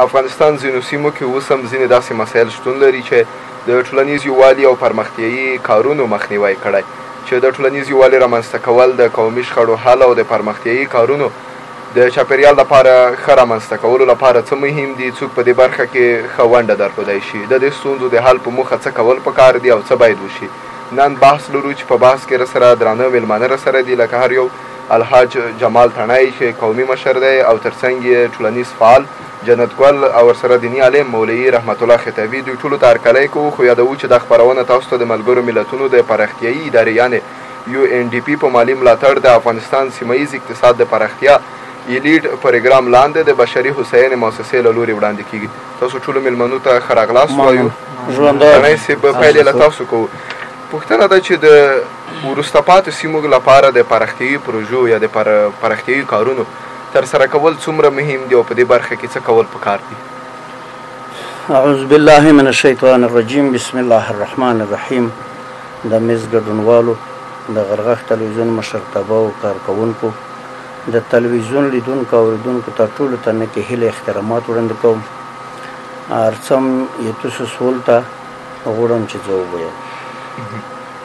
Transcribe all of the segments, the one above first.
افغانستان ځینو سیمو کې اوس هم ځینې داسې مسایل شتون لري چې د ټولنیز یووالي او پرمختیایي کارونو مخنیوی کړی، چې د ټولنیز یووالي رامنځته کول، د قومي شخړو حل او د پرمختیایي کارونو د چاپیریال لپاره ښه رامنځته کولو لپاره څه مهم دي، څوک په دې برخه کې ښه ونډه درلودی شي، د دې ستونزو د حل په موخه څه کول پکار دي او څه باید وشي. نن بحث لرو چې په بحث کې راسره درانه میلمانه راسره دي، لکه هر یو الحاج جمال تڼی چې قومي مشر دی او ترڅنګ یې ټولنیز فعال جنت ګل او ورسره دیني عالم مولوي رحمت الله خطابي. دوی ټولو ته هرکلی کوو، خو یادوو چې دا خپرونه تاسو ته د ملګرو ملتونو د پراختیایي ادارې یعنې UNDP په مالي ملاتړ د افغانستان سیمهیز اقتصاد د پراختیا ایلیډ پروګرام لاندې د بشري هوساینې مؤسسې له لورې وړاندې کیږي. تاسو ټولو میلمنو ته ښه راغلاست وایو. تڼی صاحب پیل یې له تاسو کوو. پوښتنه ده چې د وروسته پاتې سیمو لپاره د پراختیایي پروژو یا د پراختیایي کارونو ترسره کول څومره مهم دي او په دې برخه کې څه کول پکار دي؟ اعوذ بالله من الشیطان الرجیم، بسم الله الرحمن الرحیم. د میز ګډونوالو، د غرغښت تلویزیون مشرتابه او کارکوونکو، د تلویزیون لیدونکو او اوریدونکو ته ټولو ته نیکې هیلې احترامات وړاندې کوم. هرڅم یې تاسو سوال ته غواړم چې زه ووایم.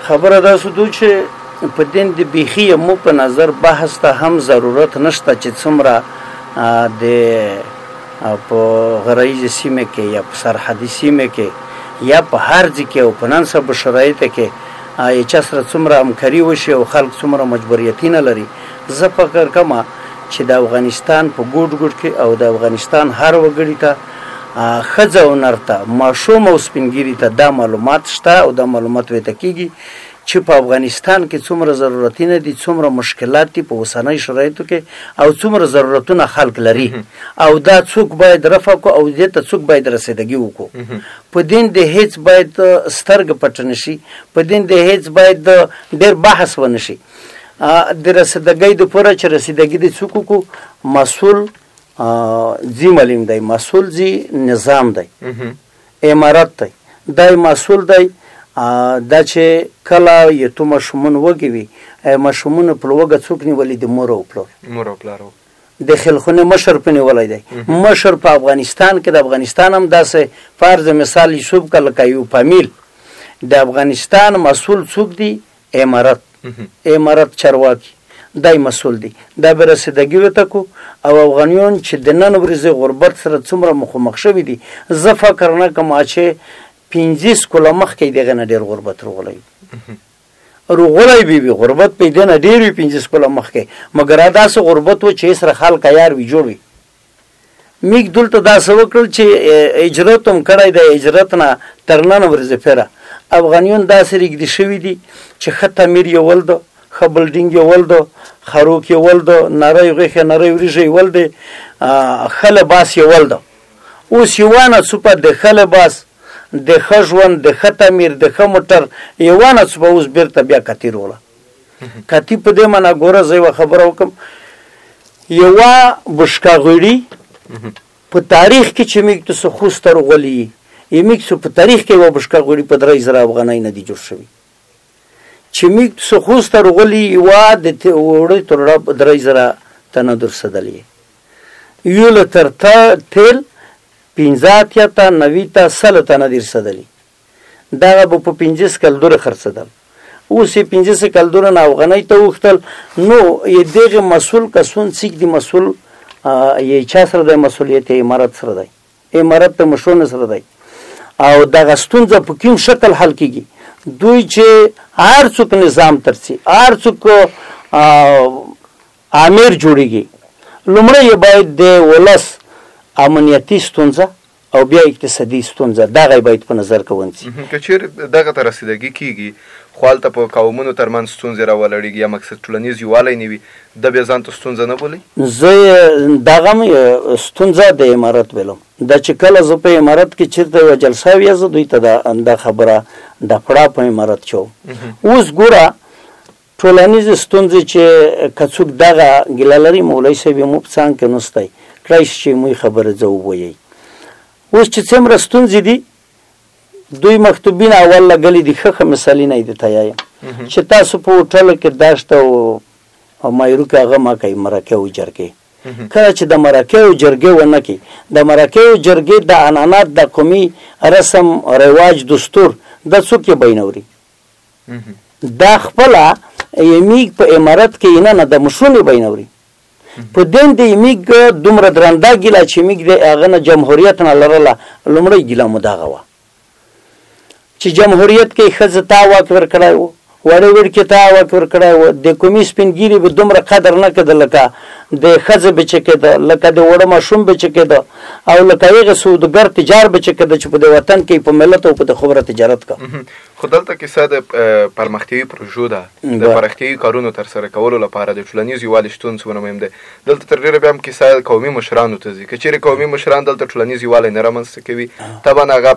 خبره داسې ده چې په دین د بیخي مو په نظر بحث ته هم ضرورت نشته چې څومره د په غرایزي سیمه کې یا په سرحدي سیمه کې یا په هر ځای کې او په نن سبا شرایطو کې یې چا سره څومره همکاري وشي او خلک څومره مجبوریتونه لري. زه فکر کوم چې د افغانستان په ګوټ ګوټ کې او د افغانستان هر وګړي ته، ښځه او نر ته، ماشوم او سپینګیري ته دا معلومات شته او دا معلومات ویته کېږي چې په افغانستان کې څومره ضرورتونه دي، څومره مشکلات دي په اوسنۍ شرایطو کې او څومره ضرورتونه خلک لري او دا څوک باید رفع کړو او دې ته څوک باید رسیدګي وکړو. په دین د هیڅ باید سترګه پټه نشي، په دین د هیڅ باید ډېر بحث ونه شي. د رسیدګۍ دپاره چې رسیدګي د څوک وکړو، مسؤل زی ملیم دی، مسؤل زی نظام دی، امارت دی، دای مسؤل دی. دا چې کله یتو ماشومان وږي وي، ماشومونه په لوږه څوک نیولي دي؟ مور او پلار. د خلخونه مشر په نیولی دی. مشر په افغانستان کې، د افغانستان هم داسې فرض مثال یوسف که لکه یو فامیل، د افغانستان مسؤل څوک دی؟ امارت چارواکي، دای مسؤل دی. دا به رسیدګي ورته کو او افغانیان چې د نن ورځې غربت سره څومره مخامخ شوي دي، زه فکر نه کوم چې 50 کاله مخکې دغه نه ډېر غربت روغلی وي. غربت په دې نه ډېر وي 50 کاله مخکې، مګر داسې غربت و چې سره خلک عیار وي، جوړ وي. میږ دلته داسې وکړل چې هجرت هم کړی دی، هجرت نه تر نن ورځې پوره افغانیان داسې رږدي شوي دي چې ښه تعمیر یې ولده، ښه بلډینګ یې ولده، ښه روک یې ولده، نری غوښې نری وریژې یې ولدې، ښه لباس یې ولده. اوس یې وانهڅوپه د ښه لباس، د ښه ژوند، د ښه تعمیر، د ښه موټر یې وانهڅوپه، اوس بېرته بیا کتي روله. کتي په دې معنا ګوره، زه یوه خبره وکړم. یوه بشکاغوړي په تاریخ کې چې موږ ته څه خوسته روغلي یې، موږ څه په تاریخ کې یوه بشکاغوړي په 3000 افغانۍ نه دي جوړ شوي. چې موږ څه خوسته روغلي یوه د وړۍ تر 3000 تنه درسدلې، یو لتر تیل 50 ته 90 ته 100 تنه درسدلې. دغه به په 50 کلدوره خرڅېدل. اوس یې 50 کلدوره نه افغانۍ ته وختل. نو یې دغه مسؤل کسون څوک دی؟ مسؤل یې چا سره دی؟ مسؤلیت یې امارت سره دی، امارت ته مشرانو سره دی. او دغه ستونزه په کوم شکل حل کیږي؟ دوی چې هر څوک نظام ترسي، هر څوک امیر جوړیږي، لومړی یې باید د ولس امنیتي ستونزه او بیا اقتصادي ستونزه دغه باید په نظر کې ونیسي. که چیرې دغه ته رسیدګي کیږي، خو هلته په قومونو ترمنځ ستونزې راولړېږي یا مقصد ټولنیز یووالی نه وي، د بیا ځان ته ستونزه نه بولئ؟ زه دغه ستونزه د امارت بولم. دا چې کله زه په امارت کې چېرته یوه جلسه وي، زه دوی ته دا خبره د پړه په امارت چوم. اوس ګوره ټولنیزې ستونزې چې که څوک دغه ګیله لري، مولوي صاحب یې مو په څنګ کې نستی، کړی شي چې موږ خبره زه ووایئ. اوس چې څومره ستونزې دي، دوی مکتوبین اول لګلي دي. ښه مثالونه یې درته وایم چې تاسو په هوټلو کې داشت او مایرو کې هغه ما کوي، مرکه او جرګې کله چې د مرکې او جرګې ونه کې د مرکې او جرګې د عنعنات د قومي رسم رواج دستور د څوک یې بینوري دا خپله یمیګ په امارت کې نه د مشرونو بینوري په دین د یمیګ دومره درنده ګیله چې یمیګ د هغه نه جمهوریت نه لرله لومړی ګیله مو دغه وه چې جمهوریت کې ښځه ته واک ورکړی و وړې وړکې ته واک ورکړی و د قومي سپینګیري به دومره قدر نه کېده لکه د ښځه به چې کېده لکه د وړه ماشوم به چې کېده او لکه هغه سوداګر تجار به چې کېده چې په د وطن کې په ملت او په د خبره تجارت کا خو دلته کیسه د پرمختیایي پروژو ده د پرمختیایي کارونو ترسره کولو لپاره د ټولنیز یووالي شتون څومره مهم دی دلته تر ډېره بیا هم کیسه قومي مشرانو ته ځي که چیرې قومي مشران دلته ټولنیز یووالی نه رامنځته کوي طبعا هغه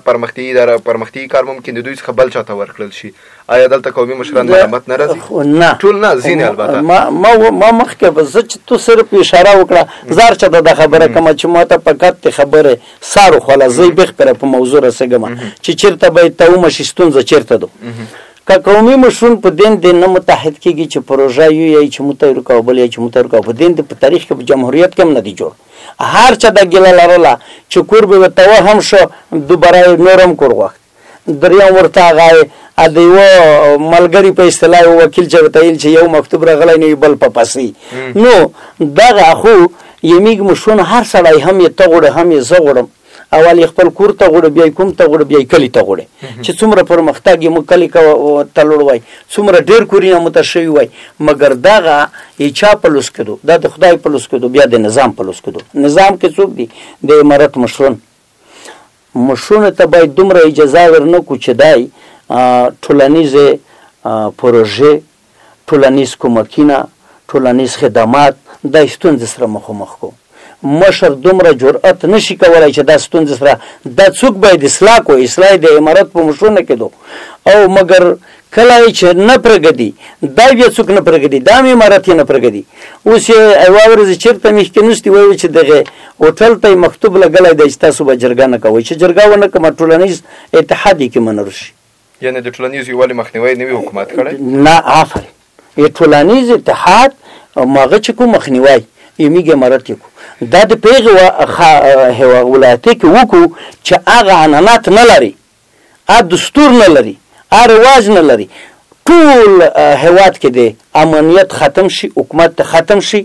پرمختیایي کار ممکن د دوی څخه بل چاته ورکړل شي آیا دلته قومي مشران ملامت نه راځي نه ټول نه ځینې البته ما مخکې به زه چې تو صرف اشاره وکړه زار چاته د خبره کومه چې ما ته فقط خبره سارو خلا زی بخبره په موضوع رسېږم چې چیرته به ته ومشي ستونزه چیرته ده که قومي مشرون په دین د نه متحد کېږي چې پروژه یو چې متحد کابل یا چې متحد کابل په دین د تاریخ کې په جمهوریت کې هم نه دی جوړ هر چا د ګیله لرله چې کور به ورته هم شو دوباره نورم کور وخت دریم ورته هغه د یوه ملګري په اصطلاح وکیل چې ورته ویل چې یو مکتوب راغلی نه بل په پسې نو دغه خو یمیګ مشرون هر سړی هم یې ته غوړه هم یې زه غوړم اول خپل کور ته غوړه بیا کوم ته غوړه بیا کلی ته غوړه چې څومره پرمختګ یې مو کلی ته لوړ وای څومره ډېر کورونه مو ته شوي وای مګر دغه یې چا په لوس کېدو دا د خدای په لوس کېدو بیا د نظام په لوس کېدو نظام کې څوک دي د امارت مشرونو ته باید دومره اجازه ورنکړو چې دی ټولنیزې پروژې ټولنیز کومکونه ټولنیز خدمات د ستونزې سره مخامخ کو مشر دومره جرأت نشي کولای چې دا ستونزې سره دا څوک باید اصلاح کو اصلاح د امارت په مشرونو کېدو او مګر کله چې نه پرګدي دا بیا څوک نه پرګدي دا امارت یې نه پرګدي اوس یې یوه ورځ چېرته مخکې نوستي وایي چې دغه هوټل ته مکتوب لګلی دی چې تاسو به جرګه نه کوئ چې جرګه ونه کړم ټولنیز اتحاد یې کې منل شي یعنې د ټولنیز یووالي مخنیوی نوي حکومت کړی نه آفرین ټولنیز اتحاد ماغه چې کوم مخنیوی یمیګ امارت یې کو دا د پیغه ولایتي کې وکړو چې هغه عنعنات نه لري دستور نه لري رواج نه لري ټول هیواد کې د امنیت ختم شي حکومت ختم شي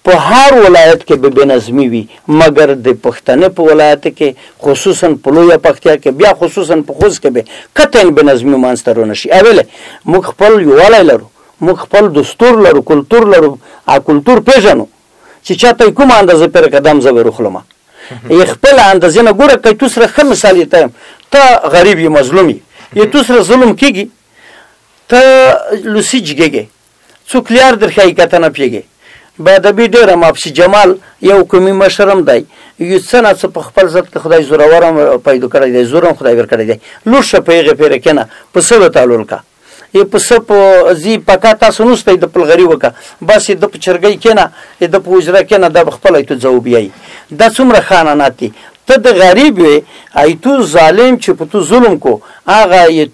په هر ولایت کې به بنظمي وي مګر د پښتنې په ولایت کې خصوصا په لویه پکتیا کې بیا خصوصا په خوست کې به قطعا بنظمي منځته رانه شي اوله موږ خپل یووالی لرو موږ خپل دستور لرو کلتور لرو کلتور پیژنو چې چاته کومه اندازه پر قدم زه ورخلم خپل اندازه نه ګوره که تو سره ښه مثال یې ته غریب یې مظلوم یې تو سره ظلم کېږي ته لوسی جګېږې څوک لیار در ښایي که ته نه پوهېږې بادبي ډېره ماپسي جمال یو قومي مشر هم دی یو څه نه څه په خپل ذات کې خدای زورور هم پیدا کړی دی زور هم خدای ورکړی دی لور شه په هغې پیره کښېنه پسه به تعلل کا یې پسه په ځي پکا تاسو نوستی د پلغري وکړه بس یې د په چرګۍ کښېنه یې د په حجره کښېنه دا به خپله تو ځو بیایي دا څومره ښه عنعنات دي ته د غریب وې تو ظالم چې په تو ظلم کو هغه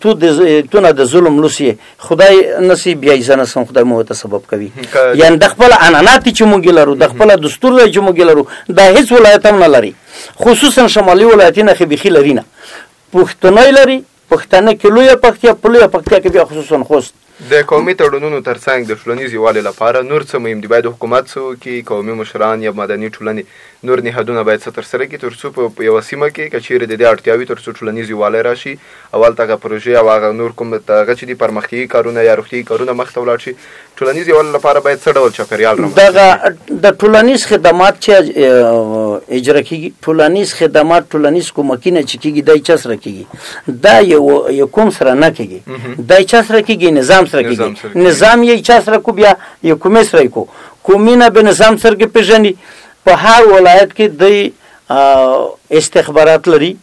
تو نه د ظلم لوس یې خدای نصیب بیایي زه نسم خدای مو ته سبب کوي یعنې د خپله عنعنات چې موږ لرو د خپله دستور دی چې موږ لرو دا هېڅ ولایت هم نه لري خصوصا شمالي ولایتونه خو بیخي لري نه پښتنی لري پښتانه کې لویه پکتیا په لویه پکتیا کې بیا خصوصا خوست د قومي تړونونو ترڅنګ د ټولنیز یووالي لپاره نور څه مهم دي باید حکومت څه وکړي قومي مشران یا مدني ټولنې نور نهادونه باید څه ترسره کړي تر څو په یوه سیمه کې که چیرې د دې اړتیا وي تر څو ټولنیز یووالی راشي اول ته هغه پروژې او هغه نور کوم هغه چې دي پرمختیایي کارونه یا روغتیایي کارونه مخته ولاړ شي ټولنیز یووالي لپاره باید څه ډول چاپېریال دغه د ټولنیز خدمات چې اجرا کېږي ټولنیز خدمات ټولنیز کومکونه چې کېږي دا چا سره کېږي دا یو کوم سره نه کېږي دا چا سره کېږي نظام سره کېږي نظام یې چا سره کو بیا یو کومې سره کو کومینه به نظام سره کې پیژني په هر ولایت کې د استخبارات لري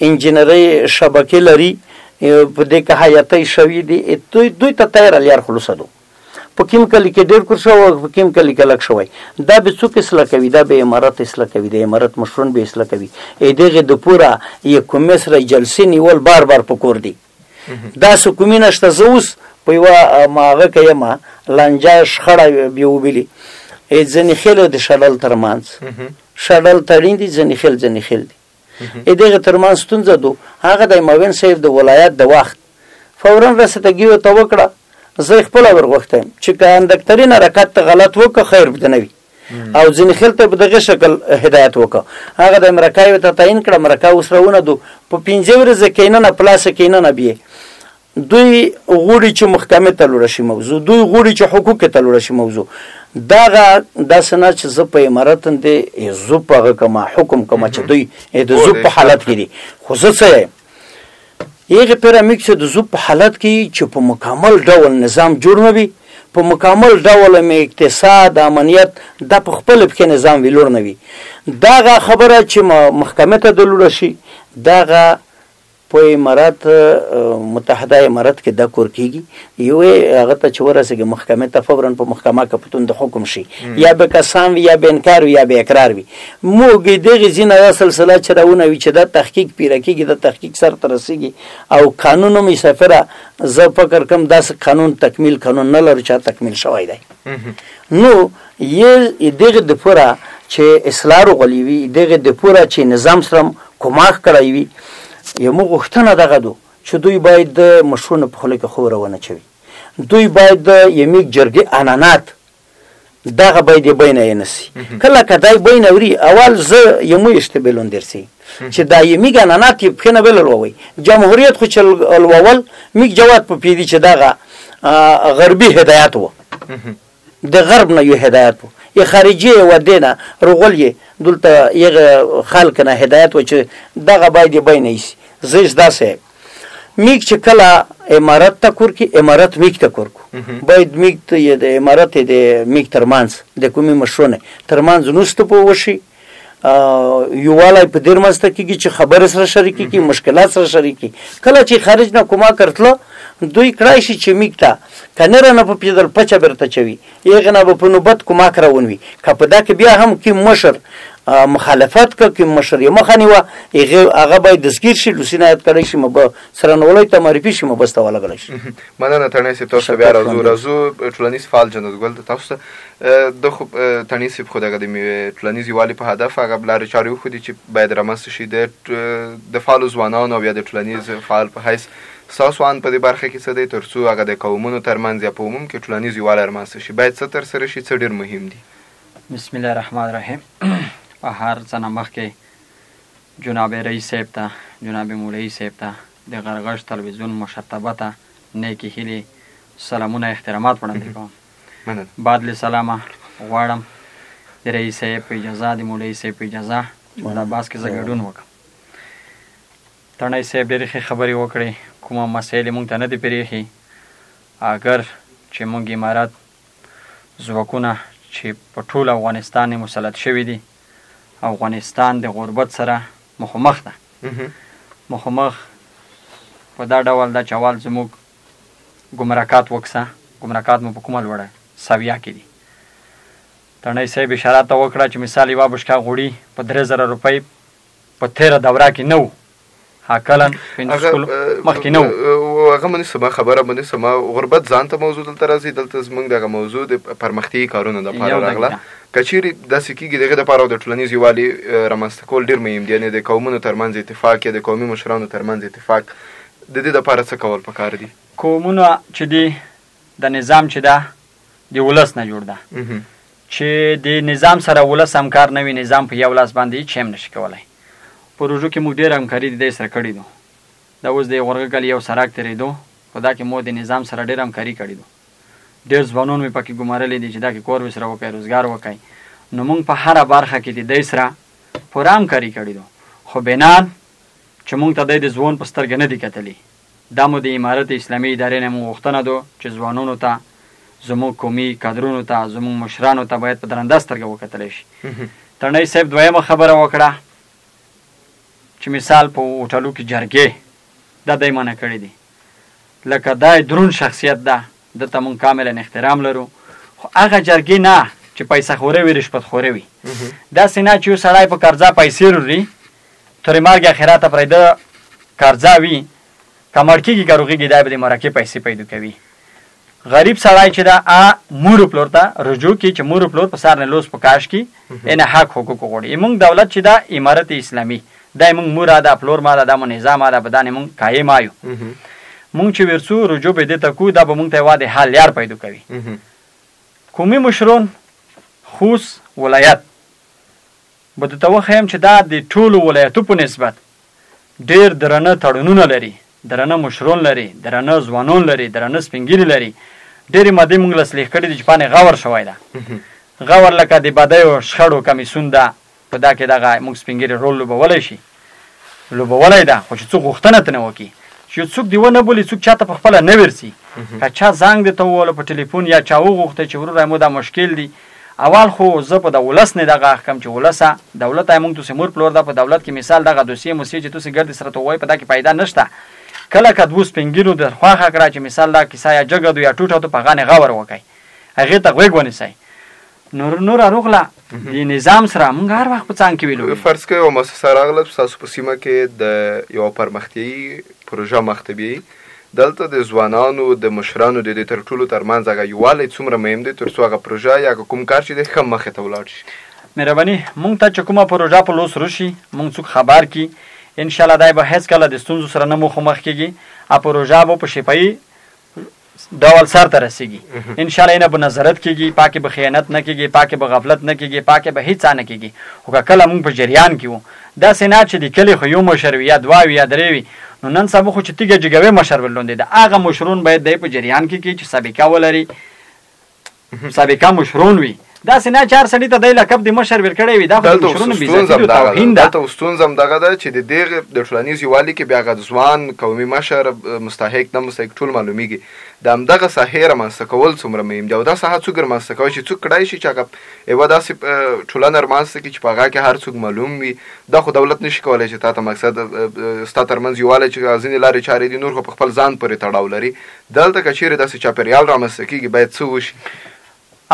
انجینري شبکې لري په دې کې حیاتي شوي دي دوی ته تیار لیار خلاص دو په کوم کلی کې ډېر کور شو په کوم کلی کې لږ شوی دا به څوک اصلاح کوي دا به امارت اصلاح کوي د امارت مشرون به اصلاح کوي دغه د پورا یو کمیسر جلسې نیول بار بار پکور دي دا سکومینه شته زوس په یوه ماغه کې ما لانجه شخړه بیا وبیلي ځنې خیل او د شډل ترمنځ شډل تړین دي ځنې خیل دي دغه ترمنځ ستونزه دو هغه د معاون صاحب د ولایت د وخت فورا رسټګي ته وکړه زه خپل ورغوښتم چې کاندکترین حرکت غلط وکړه خیر بدنوي او ځنې خیل ته په دغه شکل هدایت وکړه هغه د امریکای ته تعین کړه امریکا وسرونه دو په 15 ورځې کیننه پلاس کیننه بیا دوی غوړي چې محکمه ته لور شي موضوع دوی غوړي چې حقوق ته لور شي موضوع دا سنا چې زه په امارات ته زو په کما حکم کما چې دوی د زو په حالت کې دي خو زه څه یغه پیرامیکس د زو په حالت کې چې په مکمل ډول نظام جوړ نوي په مکمل ډول مې اقتصاد امنیت د په خپل په نظام ویلور نوي دا خبره چې محکمه ته د لور شي دا په امارات متحده امارات کې دا کور کیږي یو هغه ته چې ورسېږي محکمه ته فورا په محکمه کې پتون د حکم شي یا به کسان یا به انکار یا به اقرار وي موږ دغه زینه سلسله چرونه وي چې دا تحقیق پیره کیږي د تحقیق سر ته رسیږي او قانون می سفره زه فکر کوم داس قانون تکمیل قانون نه لري چې تکمیل شوی دی نو یې دغه د پوره چې اصلاح غولي وي دغه د پوره چې نظام سره کوماخ کړی وي یو غوښتنه دغه دو چې دوی باید د مشرونو په خله کې خورونه چوي دوی باید د یمیک جرګې انانات دغه باید بینه نسی کله کدای بینه وری اول زه یمو اشتبلون درسي چې دا یمیک انانات په خنه بل وروي جمهوریت خو چل اول میک جواد په پیدي چې دغه غربي هدایت وو د غرب نه یو هدایت وو ی خارجي و دینه رغولې دلته یغه خلک نه هدایت و چې دغه باید بینه شي زیش داسه میک چې کله امارات ته کور کې امارات میک ته کور کو باید میک ته د امارات د میک ترمنځ د کومي مشرونه ترمنځ نوست په وشي یووالی په دیر مسته کېږي چې خبر سره شریکي کی مشکلات سره شریکي کله چې خارج نه کومه کړتله دوی کړای شي چې میک ته کنه نه په پیدل پچا برته چوي یغه نه په نوبت کومه کراونوي کپدا کې بیا هم کې مشر مخالفت کوي مشر یې مخنی و هغه باید دسګیر شي لوسینایت کړی شي مبه سره نولای ته معرفي شي مبسته ولا غلی شي مننه تنه سي تاسو بیا راځو ټولنیز فعال جنت ګل تاسو د خو تنه سي خو دغه د ټولنیز والی په هدف هغه بلار چاري خو دي چې باید رامست شي د فعال ځوانانو او د ټولنیز فعال په حیث ساسوان په دې برخه کې څه دی ترڅو هغه د قومونو ترمنځ یا په عموم کې ټولنیز والی رامست شي باید څه تر سره شي څه ډیر مهم دي بسم الله الرحمن الرحیم هر څه مخکې جناب رئیس صاحب ته جناب مولوي صاحب ته د غرغش تلویزیون مشرتابه ته نیکی هیلې سلامونه احترامات وړاندې کوم بعد سلامه غواړم د رئیس صاحب په اجازه د مولوي صاحب په اجازه دا باس کې زه ګډون وکړم تڼۍ صاحب ډېرې ښې خبرې وکړې کومه مسایلې موږ ته نه دي پرېښي اگر چې موږ امارات ځواکونه چې په ټول افغانستان مسلط شوي دي افغانستان د غربت سره مخامخ ده مخامخ په دا ډول ده چې اول زموږ ګمرکات وکسه ګمرکات مو په کومه لوړه سویه کې دي تڼۍ صاحب اشاره ته وکړه چې مثال یوه بشکه غوړي په 3000 روپۍ په تېره دوره کې نه و هکلن مخکې نه و هغه باندې سما خبره باندې سما غربت ځان ته موضوع دلته راځي دلته زموږ دغه موضوع د پرمختیایي کارونو دپاره راغله کچېرې داسې کېږي دغه دپاره د ټولنیز یووالي رامنځته کول ډېر مهم دي یعنې د قومونو ترمنځ اتفاق یا د قومي مشرانو ترمنځ اتفاق د دې دپاره څه کول پکار دي قومونه چې دي د نظام چې ده د ولس نه جوړ ده چې د نظام سره ولس همکار نه وي نظام په یو لاس باندې هېڅ هم نشي کولی پروژو کې موږ ډېر همکاري د دې سره کړې دو دا اوس د غورګه کلي یو سړک تېرېدو په دا کې مو د نظام سره ډېر همکاري کړې دو ډېر ځوانان مې پکې ګمارلي دي چې دا کې کور ورسره وکړئ روزګار وکړئ نو موږ په هره برخه کې د دې سره پوره همکاري کړې دو خو بنان چې موږ ته د ځوان په سترګه نه دي کتلي دا مو د امارت اسلامي ادارې نه مو غوښتنه ده چې ځوانانو ته زموږ قومي کادرونو ته زموږ مشرانو ته باید په درنده سترګه وکتلی شي تڼۍ صاحب دویمه خبره وکړه چې مثال په هوټلو کې جرګې دا دی منع کړی دي لکه دا درون شخصیت ده دلته موږ کاملا احترام لرو خو هغه جرګې نه چې پیسه خوره وي رشوت خوره وي داسې نه چې یو سړی په قرضه پیسې وروړي ترې مرګ اخرته پرېده قرضه وي که مړ کېږي که روغېږي دا به د مرکې پیسې پیدا کوي غریب سړی چې دا مور پلور ته رجوع کی چې مور پلور په سر نه لوس پکاش کی ان حق حقوق غوړي موږ دولت چې دا امارت اسلامي دا موږ مور دا پلور ما دا نظام دا بدانه موږ قائم آیو موږ چې ورسو رجوع به دې تکو دا به موږ ته واده حل یار پیدا کوي قومي مشرون خوص ولایت بده ته خیم چې دا د ټولو ولایتو په نسبت ډیر درنه تړونونه لري درنه مشرون لري درنه ځوانون لري درنه سپینګری لري ډېرې مادې موږ لسلیح کړي دي چې پانې غور شوی ده غور لکه د بدیو شخړو کمیسیون ده په دا کې دغه موږ سپینګری رول لوبولی شي لوبولی ده خو چې څوک غوښتنه ترې وکړي چې څوک دې ونه بولي څوک چاته په خپله نه ورسي که چا زنګ درته ووهلو په ټلیفون یا چا وغوښته چې وروره مو دا مشکل دی اول خو زه په د ولس نه دغه احکم چې ولسه دولت موږ توسې مور پلور ده په دولت کې مثال دغه دوسیې موسیې چې توسې ګردې سره ته ووایي په دا کې پیدا نشته کله که دوه سپینګیرو در خواخه کړه چې مثال دا کیسه یا جګه دو یا ټوټه تو په غانې غور وکړي هغې ته غوږ ونیسئ نور اروغله د نظام سره موږ هر وخت په څنګ کې ویلو فرض کړئ یوه مؤسسه راغله ستاسو په سیمه کې د یوه پرمختیایي پروژه مخ ته بیایي دلته د ځوانانو د مشرانو د دې تر ټولو ترمنځ هغه یووالی څومره مهم دی تر څو هغه پروژه یا کوم کار چې دی ښه مخې ته ولاړ شي مهرباني موږ ته چې کومه پروژه په لوس روشي موږ څوک خبر کی انشاءالله دای به هیڅ کله د ستونزو سره نه مخ کیږي ا پروژه به په شفایي ډول سر ته رسیږي انشاءالله نه به نظارت کیږي پاکه به خیانت نه کیږي پاکه به غفلت نه کیږي پاکه به هیڅ نه کیږي او کله موږ په جریان کې وو دا سینا چې د کلی خو یو مشر یا دوا یا درې وي نو نن سبا خو چې تیګه جګوي مشر ولوندې دا هغه مشرون باید د په جریان کې چې سابقه ولري سابقه مشرون وي دا سینا چار سړی ته د لقب د مشر ورکړی وي دا خو مشرون بي توهین ده دا ستونزم دغه ده چې د دغه د ټولنیز یووالي کې بیا غد ځوان قومي مشر مستحق نه مستحق ټول معلومیږي د همدغه ساحې رامنځته کول څومره مهم دی او دا ساحه څوک رامنځته کوي چې څوک کړای شي چې هغه یوه داسې ټولنه رامنځته کړي چې په هغه کې هر څوک معلوم وي دا خو دولت نشي کولی چې تا ته مقصد ستا ترمنځ یووالی چې ځینې لارې چارې دي نور خو په خپل ځان پورې تړاو لري دلته که چیرې داسې چاپېریال رامنځته کېږي باید څه وشي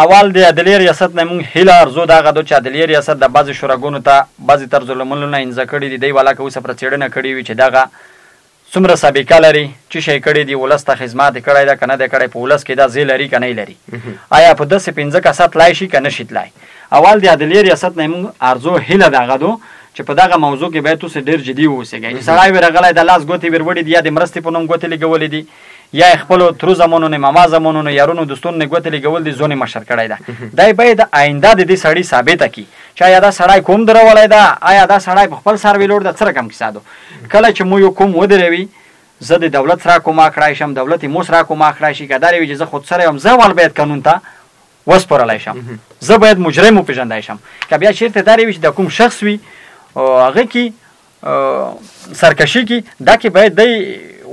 اول د عدلیې ریاست نه موږ هیله ارزو دغه دو چې عدلیې ریاست د بعضې شوراګانو ته بعضې طرز العملونه انځه کړي دي دی والا که اوسه پره څېړنه کړې وي چې دغه څومره سابقه لري چې شی کړی دی ولس ته خدمت یې کړی ده که نه دی کړی په ولس کې دا ځای لري که نه لري آیا په داسې پنځه کسه تلای شي که نه شي تلای اول د عدلیې ریاست نه موږ ارزو هیله دغه دو چې په دغه موضوع کې باید اوسه ډېر جدي واوسېږئ چې سړی ورغلی د لاس ګوتې وروړي دي یا د مرستې په نوم ګوتې لګولې دي یا خپلو ترو زمانونو ماما زمانونو یارونو دوستونو نه ګوتې لګول دي ځونې مشر کړی ده دی باید آینده د دې سړي ثابته کړي چې آیا دا سړی کوم درولی ده آیا دا سړی په خپل سر ویلوړ ده څه رقم کیسه ده کله چې مو یو کوم ودروي زه د دولت سره کومه کړای شم دولت یې مو سره کومه کړای شي که دا وي چې زه خود سره یم زه ول باید قانون ته وسپارلی شم زه باید مجرم وپېژندی شم که بیا چېرته دا وي چې د کوم شخص وي هغه کې سرکشي کې دا کې باید دی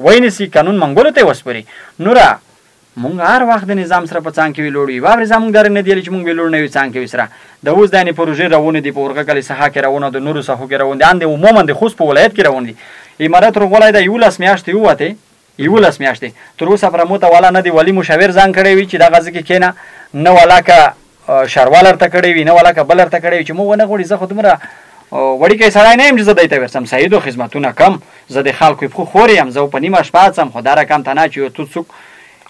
وینسي قانون منګولو ته وسپاري نوره مونږ هر وخت د نظام سره په څنګ کې ویلوړ وي واورې زمونږ دارې نه دی چې مونږ ویلوړ نه وي څنګ کې وي سره د اوس دانې پروژې روانې دي په ورغکلې ساحه کې روانه د نورو ساحو کې روان دي ان د عموما د خوست په ولایت کې روان دي امارت روغلی ده 11 میاشتې ووتې 11 میاشتې تر اوسه پره موته والا نه دی ولي مشاور ځان کړی وي چې دغه ځای کې کښېنه نه والا که شاروال ورته کړی وي نه والا که بل ورته کړی وي چې موږ ونه غواړي زه خو دومره وړیکی سړی نه یم چې زه دی ته ورسم سعیدو خدمتونه کم زه د خلکو پښو خور یم زه په نیمه شپه څم خو دا رقم ته نه چې تو څوک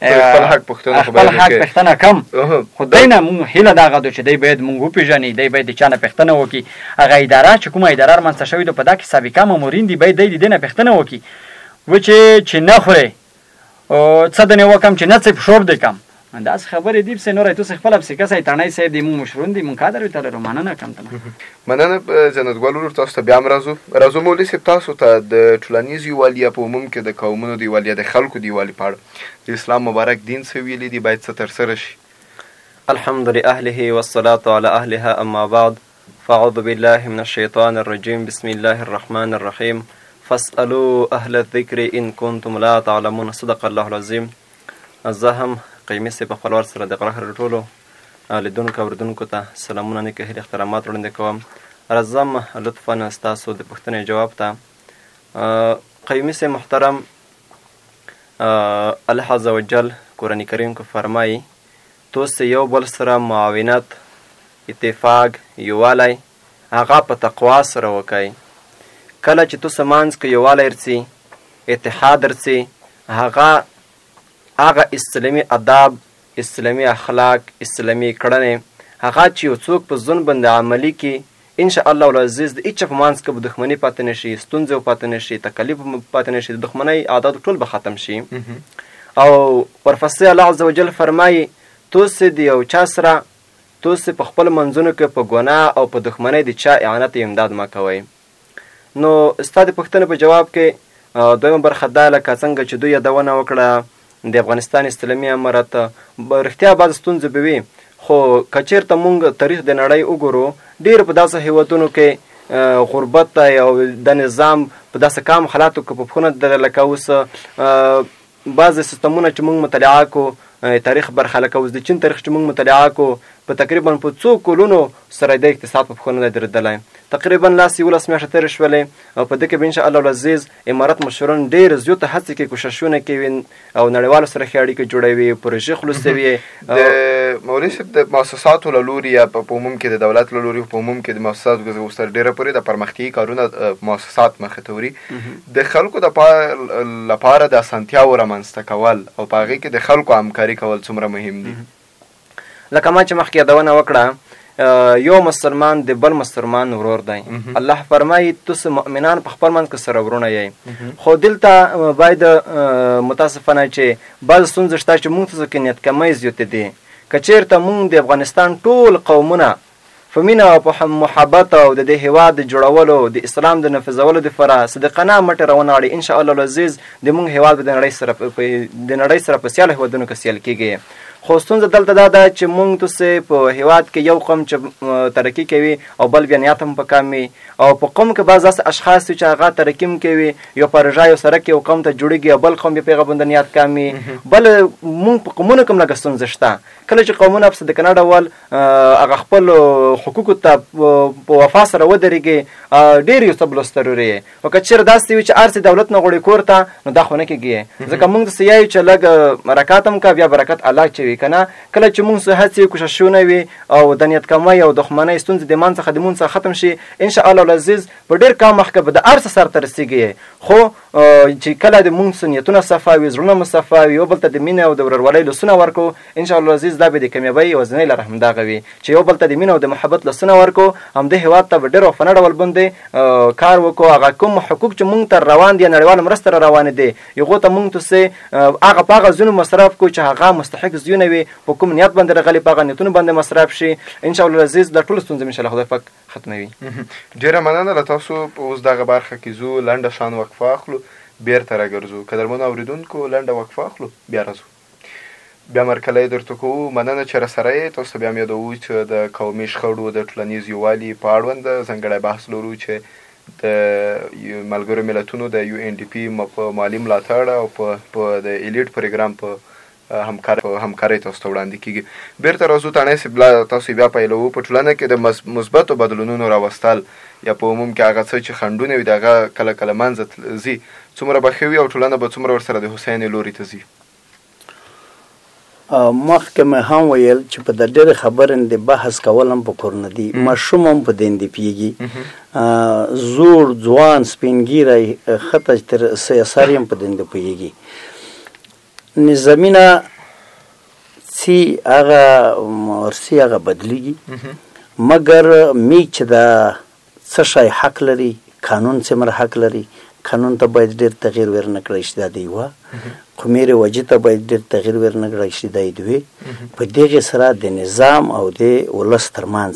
خپل حق پوښتنه کم خو دی نه مونږ هیله دغه ده چې دی باید مونږ وپېژني دی باید د چا نه پوښتنه وکړي هغه اداره چې کومه اداره رامنځته شوې ده په دا کې سابقه مامورین دي باید دی د دې نه پوښتنه وکړي و چې نه خورې څه دنې وکړم چې نه څه فشور دی کم داسې خبرې دي پسې نوری تو خپله پسې کسی تڼی صاحب دی مونږ مشرون دي مونږ کادر وي ته لرو مننه کم ته مننه جنتګل ورور تاسو ته بیا هم راځو مولوي صاحب تاسو ته د ټولنیز یووالي یا په عموم کې د قومونو د یووالي یا د خلکو د یووالي په اړه د اسلام مبارک دین څه ویلي دي باید څه ترسره شي الحمد لأهله والصلاة على أهلها أما بعد فأعوذ بالله من الشيطان الرجيم بسم الله الرحمن الرحيم فاسألوا أهل الذكر إن كنتم لا تعلمون صدق الله العظيم زه هم قیمې صاحب په خپل وار سره د غره ټولو لیدونکو اورېدونکو ته سلامونه نیکه هیلې احترامات وړاندې کوم راځم لطفا ستاسو د پوښتنې جواب ته قیمې صاحب محترم الله عز وجل قرآن کریم کې فرمایي تاسو یو بل سره معاونت اتفاق یووالی هغه په تقوا سره وکئ کله چې تاسو منځ کې یووالی رسي اتحاد رسي هغه هغه اسلامي اداب، اسلامي اخلاق، اسلامي کړنې هغه چې یو څوک په ځون باندې عملي کړي، ان شاء الله العزیز د هیچا په منځ کې به دښمني پاتې نه شي، ستونزې پاتې نه شي، تکلیف پاتې نه شي، د دښمنۍ عادت ټول به ختم شي. او ورپسې الله عز وجل فرمایي تاسې د یو چا سره تاسې په خپل منځونو کې په ګناه او په دښمنۍ د چا اعانت او امداد مه کوئ. نو ستا د پوښتنې په جواب کې دویمه برخه دا لکه څنګه چې دوی یادونه وکړه د افغانستان اسلامي امارت رښتیا بعض ستونزې به وي، خو که چېرته مونږ تاریخ د نړۍ وګورو ډېر په داسې هېوادونو کې غربت دی او د نظام په داسې کام حالاتو کې په پښو نه دله لکه اوس بعضې سیستمونه چې مونږ مطالعه کو تاریخ برخه لکه اوس د چین تاریخ چې مونږ مطالعه کو په تقریبا په څو کلونو سره د اقتصاد په پښو نه دی درېدلی، تقریبا 11 میاشتې تېرې شولې او په دې کې به انشاءالله العزیز امارت مشران ډېر زیاته هڅې کوي، کوششونه کوي او نړیوالو سره ښې اړیکې جوړوي، پروژې خلاصوي. د مولوي صاحب د مؤسساتو له لوري یا په عموم کې د دولت له لوري په عموم کې د مؤسساتو ګزوستر ډېره پورې د پرمختیایي کارونه مؤسسات مخې ته وړي، د خلکو لپاره د اسانتیاو رامنځته کول او په هغې کې د خلکو همکاري کول څومره مهم دي؟ لکه ما چې مخکې یادونه وکړه یو مسلمان د بل مسلمان ورور دی. الله فرمایي تاسو مؤمنان په خپل منځ کې سره ورونه یې، خو دلته باید متاسفانه چې بعض ستونزې شته چې موږ ته کې نیت کمۍ زیاتې دي. که چېرته موږ د افغانستان ټول قومونه په مینه او په محبت او د دې هېواد د جوړولو د اسلام د نفذولو دپاره صدقانه مټې راونغاړي، انشاءالله العزیز د موږ هېواد به د نړۍ سره په سیالو هېوادونو کې سیال کېږي. خو ستونزه دلته دا ده چې موږ تاسې په هېواد کې یو قوم چې ترقي کوي او بل بیا نیت هم په کام وي، او په قوم کې بعض داسې اشخاص چې هغه ترقي هم کوي، یو پروژه یو سړک یو قوم ته جوړېږي او بل قوم بیا په هغه باندې نیت کام وي. بل موږ په قومونو کې هم لږه ستونزه شته، کله چې قومونه په صدقانه ډول هغه خپل حقوقو ته په وفا سره ودرېږي ډېر یو څه بلوستر وري، او که چېرې داسې وي چې هر څه دولت نه غواړي کور ته نو دا خو نه کېږي، ځکه موږ داسې یایو چې لږ برکات هم کوه بیا برکت الله چې وي که نه. کله چې موږ هڅې کوششونه وي او د نیت کمۍ او دښمنۍ ستونزې د من څخه د مونږ څخه ختم شي، انشاءالله العزیز په ډېر کم وخت کې به د هر څه سر ته رسېږي. خو چې کله د مونږ نیتونه صفا وي، زړونه مو صفا وي، یو بل ته د مینې او د ورورولۍ لاسونه ورکړو، انشاءالله العزیز دا به د کامیابۍ یوازینۍ لاره همدغه وي چې یو بل ته د مینې او د محبت لاسونه ورکړو، همدې هېواد ته به ډېر وفانه ډول باندې کار وکړو. هغه کوم حقوق چې مونږ ته روان دي نړیواله مرسته را روانې دي هغو ته مونږ تاسې هغه په هغه ځینو مصرف کړو چې هغه مستحق ځایونه وي، په کوم نیت باندې راغلي په هغه نیتونو باندې مصرف شي، انشاءالله العزیز دا ټولې ستونزې انشاءالله خدای پاک ختموي. ډېره مننه له تاسو. اوس دغه برخه کې ځو لنډه شان وقفه اخلو، بیرته راګرځو. قدرمنو اورېدونکو لنډه وقفه اخلو بیا راځو. بیا مرکلی درته کوو. مننه چې راسره یې. تاسو بیا هم یادوو چې د قومي شخړو د ټولنیز یووالي په اړوند ځانګړی بحث لرو چې د ملګرو ملتونو د UNDP په مالي ملاتړ او په د ایلیټ پروګرام په همکارۍ تاسو ته وړاندې کېږي. بیرته راځو تاڼۍ صاحب، تاسو بیا پیلوو. په ټولنه کې د مثبتو بدلونونو راوستل یا په عموم کې هغه څه چې خنډونه وي د هغه کله کله منځه ځي، څومره به ښه وي او ټولنه به څومره ورسره د هوساینې لوري ته ځي؟ مخکې مې هم ویل چې په د ډېرې خبرې د بحث کول هم په کور نه دي، ماشوم هم په دې اندېپېږي، زوړ ځوان سپین ږیری ښه تر سیاسر هم په دې اندېپېږي. نظامینه سی هغه ورسی هغه بدلیږي، مګر میک چې دا څه شی حق لري، قانون څومره حق لري، قانون ته باید ډېر تغییر ورنه کړی شي، دا د یوه قومي رواجي ته باید ډېر تغییر ورنه کړی شي، دا د دوی. په دغې سره د نظام او د ولس ترمنځ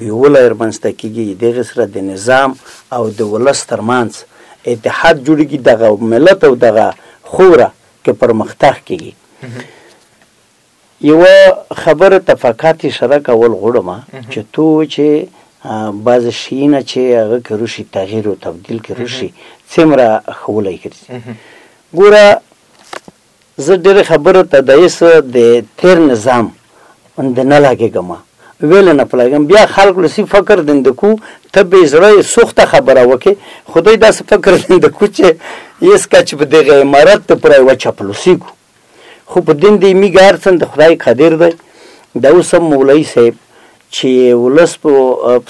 یووالی رامنځته کېږي، دغې سره د نظام او د ولس ترمنځ اتحاد جوړېږي، دغه ملت او دغه خوره کې پرمختګ کېږي. یوه خبره ته فقط اشاره کول غواړم چې تو چې بعض شیونه چې هغه کې روشي تغییر او تبدیل کې روشي څومره ښولی ګرځي. ګوره زه ډېرې خبرو ته د تیر نظام د نه لګېږم، ویله نه په لګم، بیا خلک لسی فکر دنده کو ته به زړه سوخته خبره وکړې، خدای داسې فکر دنده کو چې یس کا چې په دغه امارت ته پوره یوه چاپلوسي کو، خو په دین د میږه هر څه د خدای قادر دی. دا اوس هم مولوي صاحب چې ولس په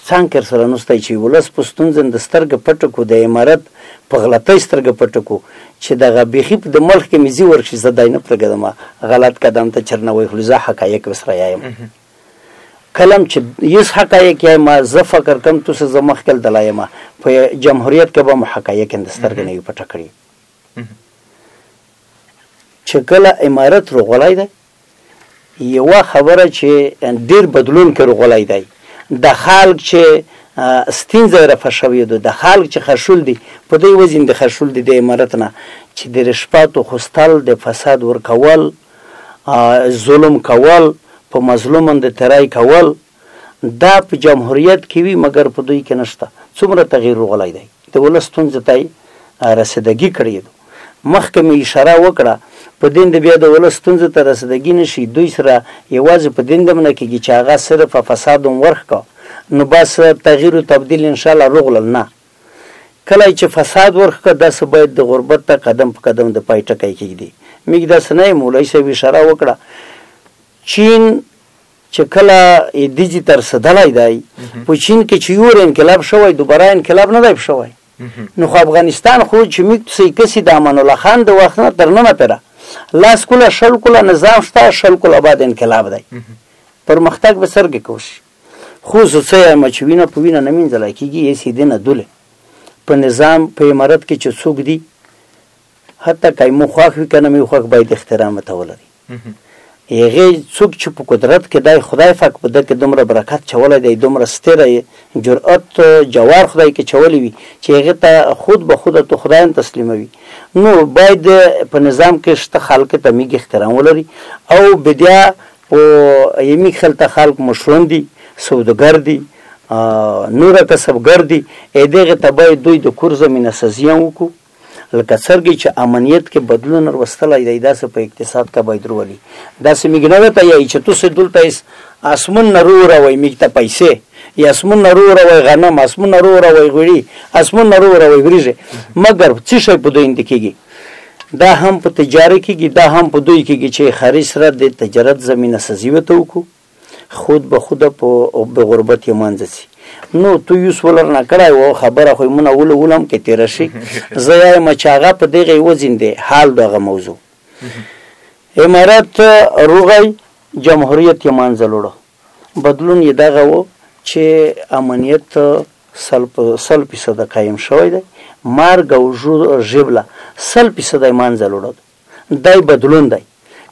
څنګه سره نوستای چې ولس په ستونزه د سترګې پټ کو د امارت په غلطۍ سترګې پټ کو چې دغه بيخي د ملک کې مزي ورشي زدای نه پرګدم غلط قدم ته چرنوي خلزه حقایق وسره یم کلم چې یس حقایق یا ما ز فکر کم تو څه زمخ کل دلایما په جمهوریت کې به حقایق د سترګې نه پټ کړی چې کله امارت رغولای دی یو خبره چې ډیر بدلون کې رغولای دی د خلک چې ستینځه رافشوي د خلک چې خشول دي په دې وزن د خشول دي د امارت نه چې د رشوت او خستل د فساد ورکول ظلم کول په مظلومن د ترای کول دا په جمهوریت کې وی مګر په دوی کې نشته څومره تغییر رغولای دی د ولستون ځتای رسیدګي کړی مخکې اشاره وکړه په دین د بیا د ولستون ته رسیدګي نشي دوی سره یوازې په دین دمنه کې چې هغه صرف فساد ورخه نو بس تغییر او تبديل ان شاء الله رغول نه کله چې فساد ورخه د سبب د غربت ته قدم په قدم د پایټه کوي کېږي میګ د سنې مولوی صاحب اشاره وکړه چین چې کله ډیجیټل سدلای دی په چین کې چې یو انقلاب شوی دوباره انقلاب نه دی شوی نو خو افغانستان خو چې میګ سې کسي د امان الله خان د وخت نه تر نه پیرا لاس کوله شل کوله نظام شته شل کوله بعد انقلاب دی پرمختګ به سرګه کوشي خو څه مچوینه په وینه نه منځلای کیږي یې سیده نه دوله په نظام په امارت کې چې څوک دي حتی کای مخاخ کنه می خوخ باید احترام ته ولري یغه څوک چې په قدرت کې دای خدای فک په دغه دومره برکت چولای دی دومره ستره جرأت جوار خدای کې چولې وي چې هغه ته خود به خود ته خدای تسلیموي نو باید په نظام کې شته خلک ته میګ احترام ولري او بدیا او یمی خلک خلک مشرون دي سوداګر دي نور کسبګر دي دغه ته باید دوی د کور زمينه سزیان وکړو لکه څرګي چې امنیت کې بدلون وروستلای دی داسې په اقتصاد کې باید ورولي داسې میګنه ته یی چې تاسو دلته اسمن نرور وای میګته پیسې یا اسمن نرور وای غنم اسمن نرور وای غوړي اسمن نرور وای وریجه مګر څه شي په دوی اندکیږي دا هم په تجارت کې دا هم په دوی کې چې خارج سره د تجارت زمينه سزیوته وکړو خود به خود په غربت یمانځي نو تو یوس ولر نه کړای و خبره خو مونږ ولم کې تیر شي زیا مچاغه په دغه وزین دی حال دغه موضوع امارات روغی جمهوریت یمانځلوړو بدلون یې دغه و چې امنیت سل% قایم شوی دی مارګ او جبله 100% یمانځلوړو دای بدلون دی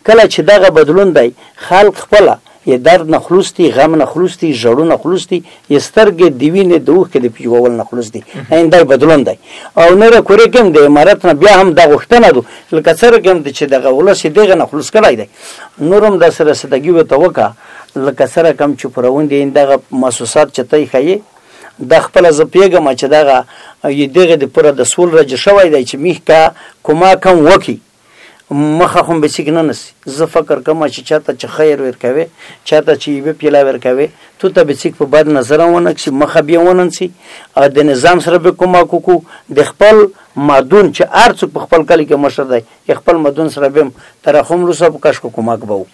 کله چې دغه بدلون دی خلق خپل یا درد نخلوستی غم نخلوستی جړو نخلوستی یسترګې دیوینه دوه کې د پیوول نخلوستی اندای بدلون دی او نه کورې کوم د امارات نه بیا هم د غختنه دو لکه سره کوم چې دغه ولس دغه نخلوس کړای دی نورم د سره صدګي وته وکا لکه سره کوم چې پروند دی دغه محسوسات چتای خایي د خپل زپیګه ما چې دغه دغه د پوره د سول رج شوی دی چې میخ کا کومه کم وکی مخه هم به څنګه نه نسی زه فکر کوم چې چاته چې خیر ورکوي چاته چې به پیلا ورکوي تو ته به څنګه په بد نظر ونه چې مخه بیا وننسي او د نظام سره به کومه کوکو د خپل مادون چې ارڅ په خپل کلی کې مشر دی خپل مادون سره به ترخم روسه په کښ کومه کوو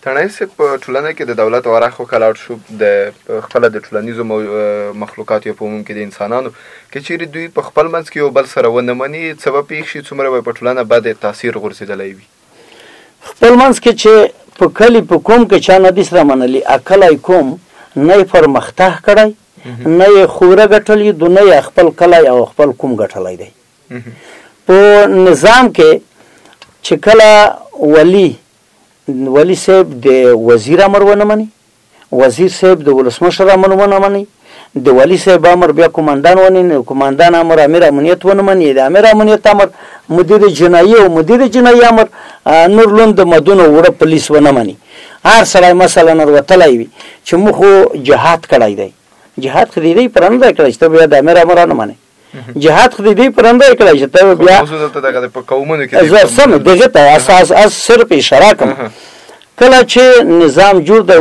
تنه سه په ټولنه کې د دولت ورخه کلاړ شو د خپل د ټولنیزو مخلوقات په عموم کې د انسانانو کې چیرې دوی په خپل منځ کې یو بل سره ونه مني سبب یې شي څومره په ټولنه باندې تاثیر غورځیدلی وي خپل منځ کې چې په کلی په کوم کې چا نه دي سره منلي اکلای کوم نه پرمختګ کړی نه خوره ګټلې دنیا خپل کلی او خپل کوم ګټلای دی په نظام کې چې کله ولی صاحب د وزیر امر ونه مني وزیر صاحب د ولسمشر امر ونه مني د ولی صاحب امر بیا کمانډان ونی کمانډان امر امیر امنیت ونه مني د امیر امنیت امر مدیر جنایي او مدیر جنایي امر نور لوند مدونه وړه پولیس ونه مني هر سړی مثلا وروتلای وي چې مخو جهاد کړای دی جهاد خدای دی پرنده کړی چې بیا د امیر امر نه مني جهاد خدای دی پرنده کړی چې ته بیا دغه په قومونو کې زه سم دغه ته اساس صرف اشاره کوم کله چې نظام جوړ دی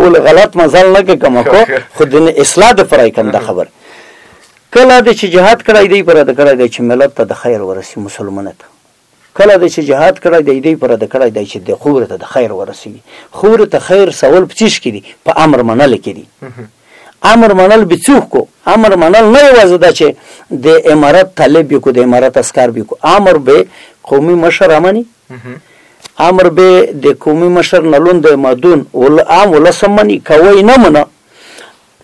ول غلط مزل نه کوم کو خود اصلاح د فرای کوم د خبر کله د چې جهاد کړای دی پر د کړای دی چې ملت ته د خیر ورسي مسلمانانو کله د چې جهاد کړی دی دی پر د کړی دی چې د خور ته د خیر ورسیږي خور ته خیر سوال پچیش کړي په امر منل کړي امر منل بچوخ کو امر منل نه یوازې دا چې د امارت طالب کو د امارت اسکار کو امر به قومي مشر امني امر به د قومي مشر نلون د مدون ول عام ول سمني کوي نه منه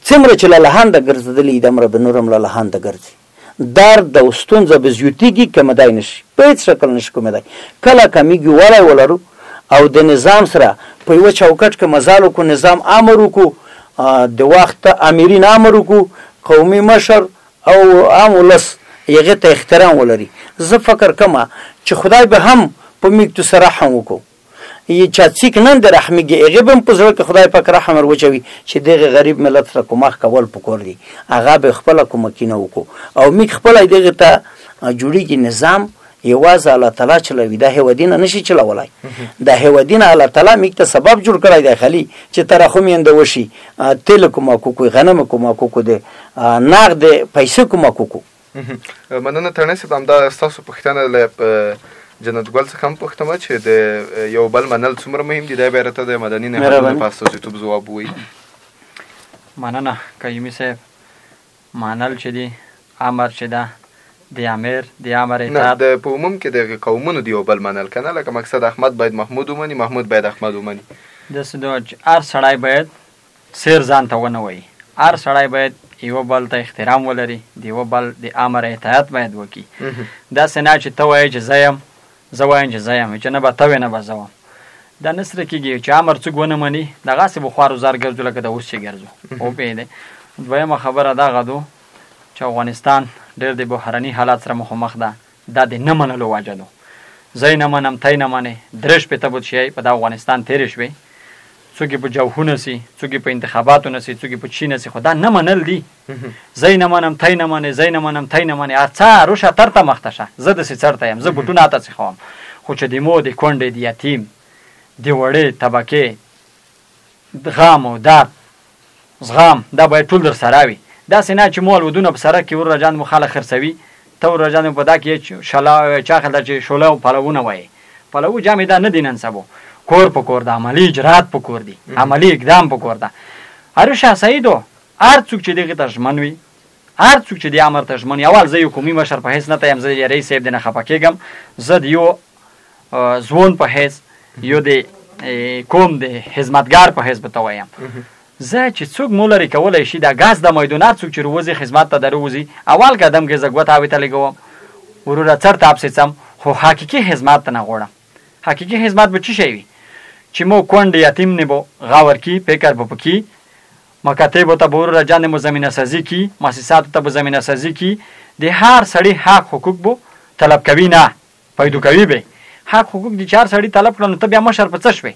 څومره چې له هانده ګرځدلې د امر به نورم له هانده ګرځي در د ستونزه به زیاتیږي کمه دای نشي په هیڅ شکل نشي کومه دای کله کمیږي ولای ولرو او د نظام سره په یو چوکټ کې مزالو کو نظام امر کو د وخت امیرین امر کو قومي مشر او عام ولس یغه ته احترام ولري زه فکر کما چې خدای به هم په میکتو سره رحم وکړو ی چا څیک نن د رحمګي هغه بم په زړه کې خدای پاک رحم ورچوي چې دغه غریب ملت سره کومه کول پکور دي هغه به خپل کومکینه وکړو او میک خپل دغه ته جوړیږي نظام یوازې الله تعالی چلوي دا هودین نشي چلولای دا هودین الله تعالی میک ته سبب جوړ کړی دی خلی چې ترخم یند وشي تل کومه کوکو غنم کومه کوکو د نقد پیسې کومه کوکو مننه ترنسب همدا تاسو پښتنه جنت ګل څخه هم پوښتنه چې د یو بل منل څومره مهم دي دا به راته د مدني نهادونو په اساس ته ځواب وایي مننه قیومي صاحب منل چې دی امر چې دا د امر اطاعت د په عموم کې د قومونو دی یو بل منل کنه لکه مقصد احمد باید محمود ومني محمود باید احمد ومني د سدوج هر سړی باید سیر ځان ته ونه وایي هر سړی باید یو بل ته احترام ولري د یو بل د امر اطاعت باید وکړي دا سنا چې ته وایې چې زه وایم چې زه یم چې نه به ته وې نه به زه وم دا نسره کېږي چې امر څوک ونه مني دغسې به خوار وزار ګرځو لکه د اوس چې ګرځو وپوهېدې دویمه خبره دغه دو چې افغانستان ډېر د بحراني حالات سره مخامخ ده دا د نه منلو وجه ده زه یې نه منم تی نه منې درې شپې ته به شی په د افغانستان تېرې شوې څوک په جوهونه سي څوک په انتخاباتو نه سي څوک په چی نه سي خو دا نه منل دي زه یې نه منم تی نه منې زه یې نه منم تی نه منې ارڅه روشه ترته مخته شه زه داسې څرته یم زه بوټونه اته څښوم خو چې د مو د کونډې د یتیم د وړې طبقې غام او داد زغام دا باید ټول در سره وي داسې نه چې مو الودونه په سړک کې ورجان مو خلک خرڅوي ته ورجان په دا کې شلا چاخل چې شوله او پلوونه وایي پلو جامې دا نه دي نن سبو کور په کور د عملی اجرات په کور دي عملی اقدام په کور ده هر شاه سیدو هر څوک چې دغه ته ژمن وي هر څوک چې د امر ته ژمن اول زه یو قومي مشر په حیث نه ته یم زه رئیس صاحب نه خفه کېږم زه د یو ځوان په حیث یو د قوم د خدمتګار په حیث به ته وایم زه چې څوک مو لري کولی شي دا ګاز د میدانات څوک چې روزي خدمت ته دروزي اول قدم کې زه ګوته اوې ته لګوم وروره چرته اپسېڅم خو حقیقي خدمت ته نه غواړم حقیقي خدمت به څه شی وي چې مو کونډ یتیم نبو غاور کی پیکر بپکی مکاتب ته بور جان مو زمینه سازی کی مؤسسات ته زمینه سازی کی د هر سړی حق حقوق بو طلب کوي نه پیدا کوي به حق حقوق د چار سړی طلب کړنو ته بیا مشر په څه شوي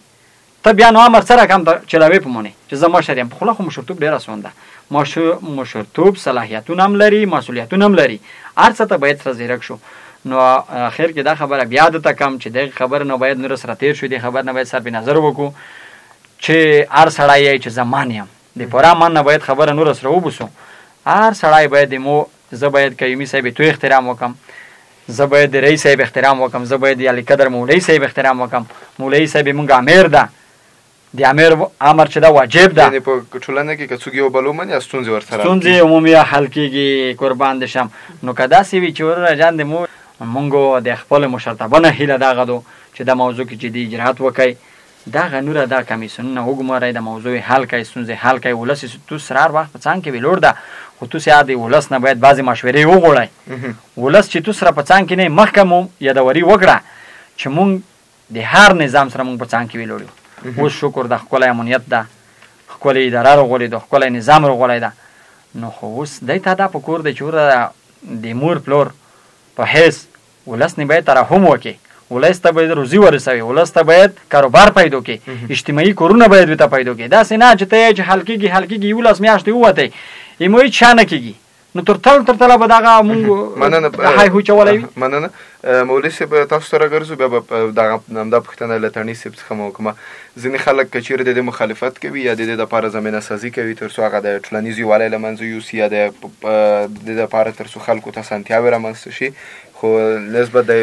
ته بیا نو امر سره کم چلاوي په مونږ چې زه مشر یم خو خو مشرتوب ډیر اسون ده مشرتوب صلاحیتونه هم لري مسؤلیتونه هم لري ارڅه ته باید سره زیرک شو نو اخر کې دا خبره بیا د تکم چې دغه خبر نه باید نور سره تیر شو دی خبر نه باید سر په نظر وکړو چې هر سړی چې زمان یم د پورا من نه باید خبره نور سره وبوسو هر سړی باید مو زه باید قیومي صاحب تو احترام وکم زه باید د رئیس صاحب احترام وکم زه باید د علی قدر مولوی صاحب احترام وکم مولوی صاحب مونږ امیر ده د امیر امر چې دا واجب ده یعنی په ټولنه کې کڅوګي او بلومن یا ستونزې ورسره ستونزې عمومي حل کېږي قربان دي شم نو کدا سی وی چې ور راځان د مو مونږ د خپل مشرتابه نه هیله دغه دو چې دا موضوع کې جدي اجرات وکړي دا غنوره دا کمیسیونونه وګماري د موضوع حل کوي ستونزې حل کوي ولس تو سرار وخت په څنګ کې ویلور ده خو تو سیاد ولس نه باید بعضی مشورې وغوړي ولس چې تو سره په څنګ کې نه محکمو یادوري وکړه چې مونږ د هر نظام سره مونږ په څنګ کې ویلور اوس شکر د خپل امنیت ده خپل اداره وغوړي د خپل نظام وغوړي ده نو خو اوس دای ته دا په کور د چور د مور پلور په هیڅ ولس نه باید ترحم وکړي ولس ته باید روزي ورسوي ولس ته باید کاروبار پیدا کړي اجتماعي کورونه باید وته پیدا کړي دا سينه چې ته چې حلقيږي ولس میاشتې وته ایموي چانه کیږي نو تر تله به دغه مونږ های هو چولی وي. مننه مولوي صاحب، تاسو سره ګرځو بیا به دغه همدا پوښتنه له تڼي صاحب څخه مو وکړمه. ځینې خلک که چیرې د دې مخالفت کوي یا د دې دپاره زمینه سازي کوي تر څو هغه د ټولنیز یووالی له منځه یوسي یا د دې دپاره تر څو خلکو ته اسانتیاوې رامنځته شي، خو نسبت د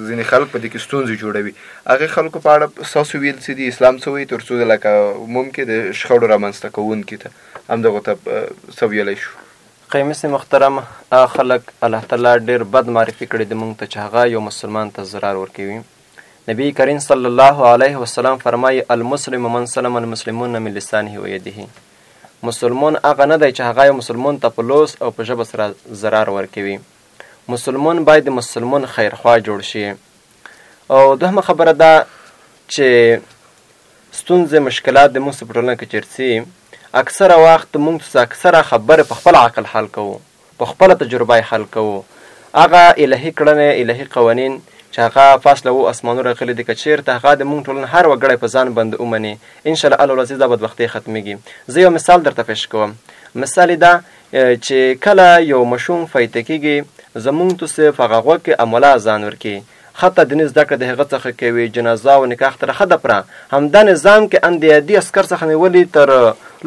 ځینې خلک په دې کې ستونزې جوړوي. هغې خلکو په اړه ستاسو ویل څه دي؟ اسلام څه وایي تر څو لکه ممکن د شخړو رامنځته کوونکي ته همدغو ته څه ویلی شو؟ قیمس محترم، خلک الله تعالی ډېر بد معرفي کړي د موږ ته چې هغه یو مسلمان ته ضرر ورکوي. نبی کریم صلی الله علیه وسلم فرمایي المسلم من سلم المسلمون من لسانه و یده. مسلمان هغه نه دی چې هغه یو مسلمان ته په لوس او په ژبه سره ضرر ورکوي. مسلمان باید د مسلمان خیرخوا جوړ شي. او دوهمه خبره ده چې ستونزې مشکلات د موږ په ټولنه کې چیرته اکثره وخت موږ اکثره خبره په خپل عقل حل کوو، په خپل تجربه حل کوو. هغه الهي کړنې الهي قوانین چې هغه فاصله و اسمانو راغلي دي، که چیرته هغه د موږ ټولنه هر وګړی په ځان باندې ومني، انشاءالله العزیز دا بدبختي ختمیږي. زه یو مثال درته پیش کوم. مثال دا چې کله یو مشوم فایته کېږي زمونږ توسې په هغه کې عمله ځان ورکي، حتی د نظ دکړه د هغه څخه کوي جنازه او نکاح تر خده پره همدا نظام کې اندیادي اسکر څخه نیولي تر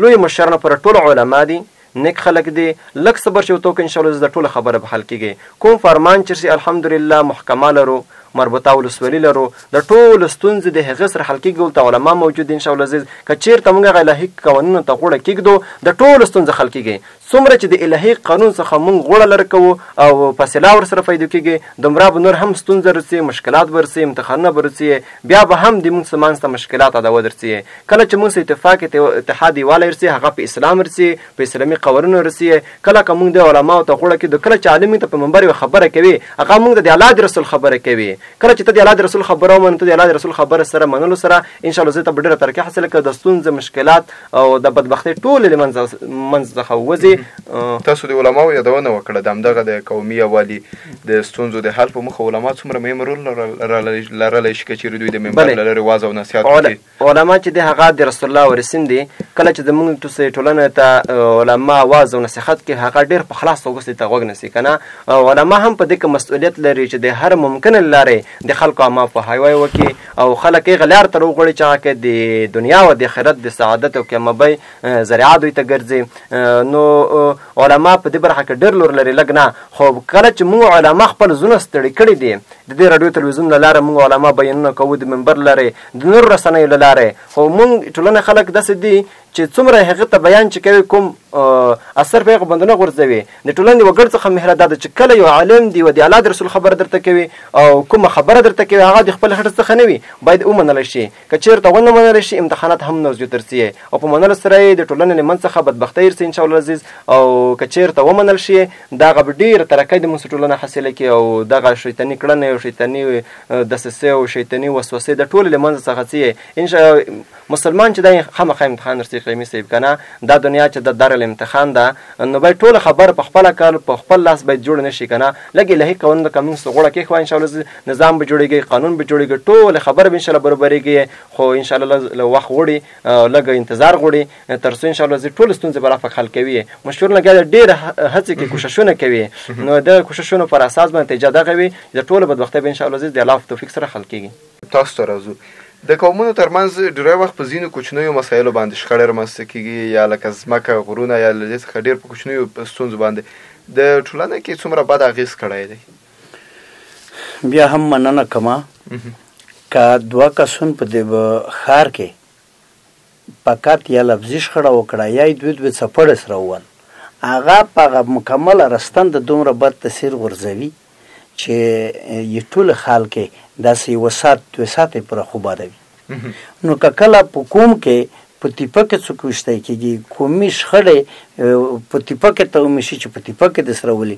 لوی مشرانه پر ټول علما دي، نیک خلک دي. لږ صبر چې وتو که انشاءالله د ټوله خبره به حل کېږي. کوم فرمان چې الحمدلله محکمه لرو، مربوطه ولسوالي لرو، د ټولو ستونزې د هغې سره حل کېږي. دلته علما موجود دي انشاءالله عزیز. که چېرته موږ هغه الهي قوانینو ته غوړه کېږدو د ټولو ستونزې حل کېږي. څومره چې د الهي قانون څخه موږ غوړه لرې کوو او فاصله ورسره پیدا کېږي، دومره به نور هم ستونزه رسي، مشکلات به رسي، امتحانونه به رسي، بیا به هم د موږ منځ ته مشکلات ادا ودرسي. کله چې موږ اتفاق اتحاد یووالی رسي، هغه په اسلام رسي، په اسلامي قوانینو رسي. کله که موږ د علماو ته غوړه کېږدو، کله چې عالم ته په منبر یوه خبره کوي، هغه موږ د الله د رسول خبره کوي. کله چې ته د الله د رسول خبره ومنې، ته د الله د رسول خبره سره منلو سره انشاءالله زه ته به ډېره ترقي حاصله کړه، د ستونزې مشکلات او د بدبختۍ ټولې له منځ څخه ووځي. تاسو د علماو یادونه وکړه، د همدغه د قومي یووالي د ستونزو د حل په موخه علما څومره مهم رول لرلی شي که چېرې دوی د منبر له لارې واز او نصیحت وکړي؟ علما چې دی هغه د رسول الله ورسیم دي. کله چې زموږ توسې ټولنې ته علما واز او نصیحت کوي، هغه ډېر په خلاص توګه ته غوږ نیسي که نه. علما هم په دې کې مسؤلیت لري چې د هر ممکنه لارې د خلکو عامه پوهاوی وکړي او خلک یې هغه لار ته راوغواړي چې هغه د دنیا او د آخرت د سعادت او کامیابۍ ذریعه دوی ته ګرځي. نو علما په دې برخه کې ډېر لور لري، لږ نه. خو کله چې موږ علما خپل زړونه ستړي کړي دي، د دې راډیو تلویزیون له لارې موږ علما بیانونه کوو، د منبر لارې، د نورو رسنیو له لارې، خو موږ ټولنه خلک داسې دي چې څومره هغه ته بیان چې کوي کوم اثر په هغه باندې نه غورځوي. د ټولنې وګړو څخه مهره دا ده چې کله یو عالم دی و د الله د رسول خبره درته کوي او کومه خبره درته کوي، هغه د خپل هټ څخه نه وي، باید ومنل شي. که چېرته ونه منل شي، امتحانات هم نه زیاتر سي او په منلو سره یې د ټولنې له منځ څخه بدبختۍ رسي انشاءالله عزیز. او که چېرته ومنل شي، دغه به ډېره ترقۍ د موږ ټولنه حاصله کړي او دغه شیطاني کړنې او شیطاني دسیسې او شیطاني وسوسې د ټولې له منځه څخه څي. مسلمان چې دی خامخا امتحان رسي قیمي صاحب که نه. دا دنیا چې د دارالامتحان ده، نو باید ټوله خبره په خپله کار په خپل لاس باید جوړ نه شي که نه. لږ الهي قانون د قانون څخه غوړه کېښوه، انشاءالله نظام به جوړېږي، قانون به جوړېږي، ټولې خبره به انشاءالله برابرېږي. خو انشاءالله له وخت غواړي، لږ انتظار غواړي تر څو انشاءالله ټولې ستونزې به رافق حل کوي. مشهور لګیا ډېره هڅې کوي، کوششونه کوي، نو د کوششونو پر اساس باندې نتیجه دغه وي چې د ټولو بدبختۍ به انشاءالله د الله په توفیق سره حل کېږي. تاسو ته راځو. د قومونو ترمنځ ډېری وخت په ځینو کوچنیو مسایلو باندې شخړې رامنځته کېږي، یا لکه ځمکه، غرونه، یا له دې څخه ډېر په کوچنیو ستونزو باندې د ټولنه کې څومره بد اغېز کړی دی؟ بیا هم مننه کومه که دوه کسون په دې ښار کې فقط یا لفظي شخړه وکړه یا یې دوی څپړې سره ووهل، هغه په هغه مکمله رستن د دومره بد تاثیر غورځوي چې یې ټول خال کې داسې یوه ساعت دوه ساعتې پوره خوب یادوي. نو که کله په کوم کې په تیپه کې څوک ویشتی کېږي، قومي شخړې په تیپه کې ته ومیشي چې په تیپه کې درسره ولي،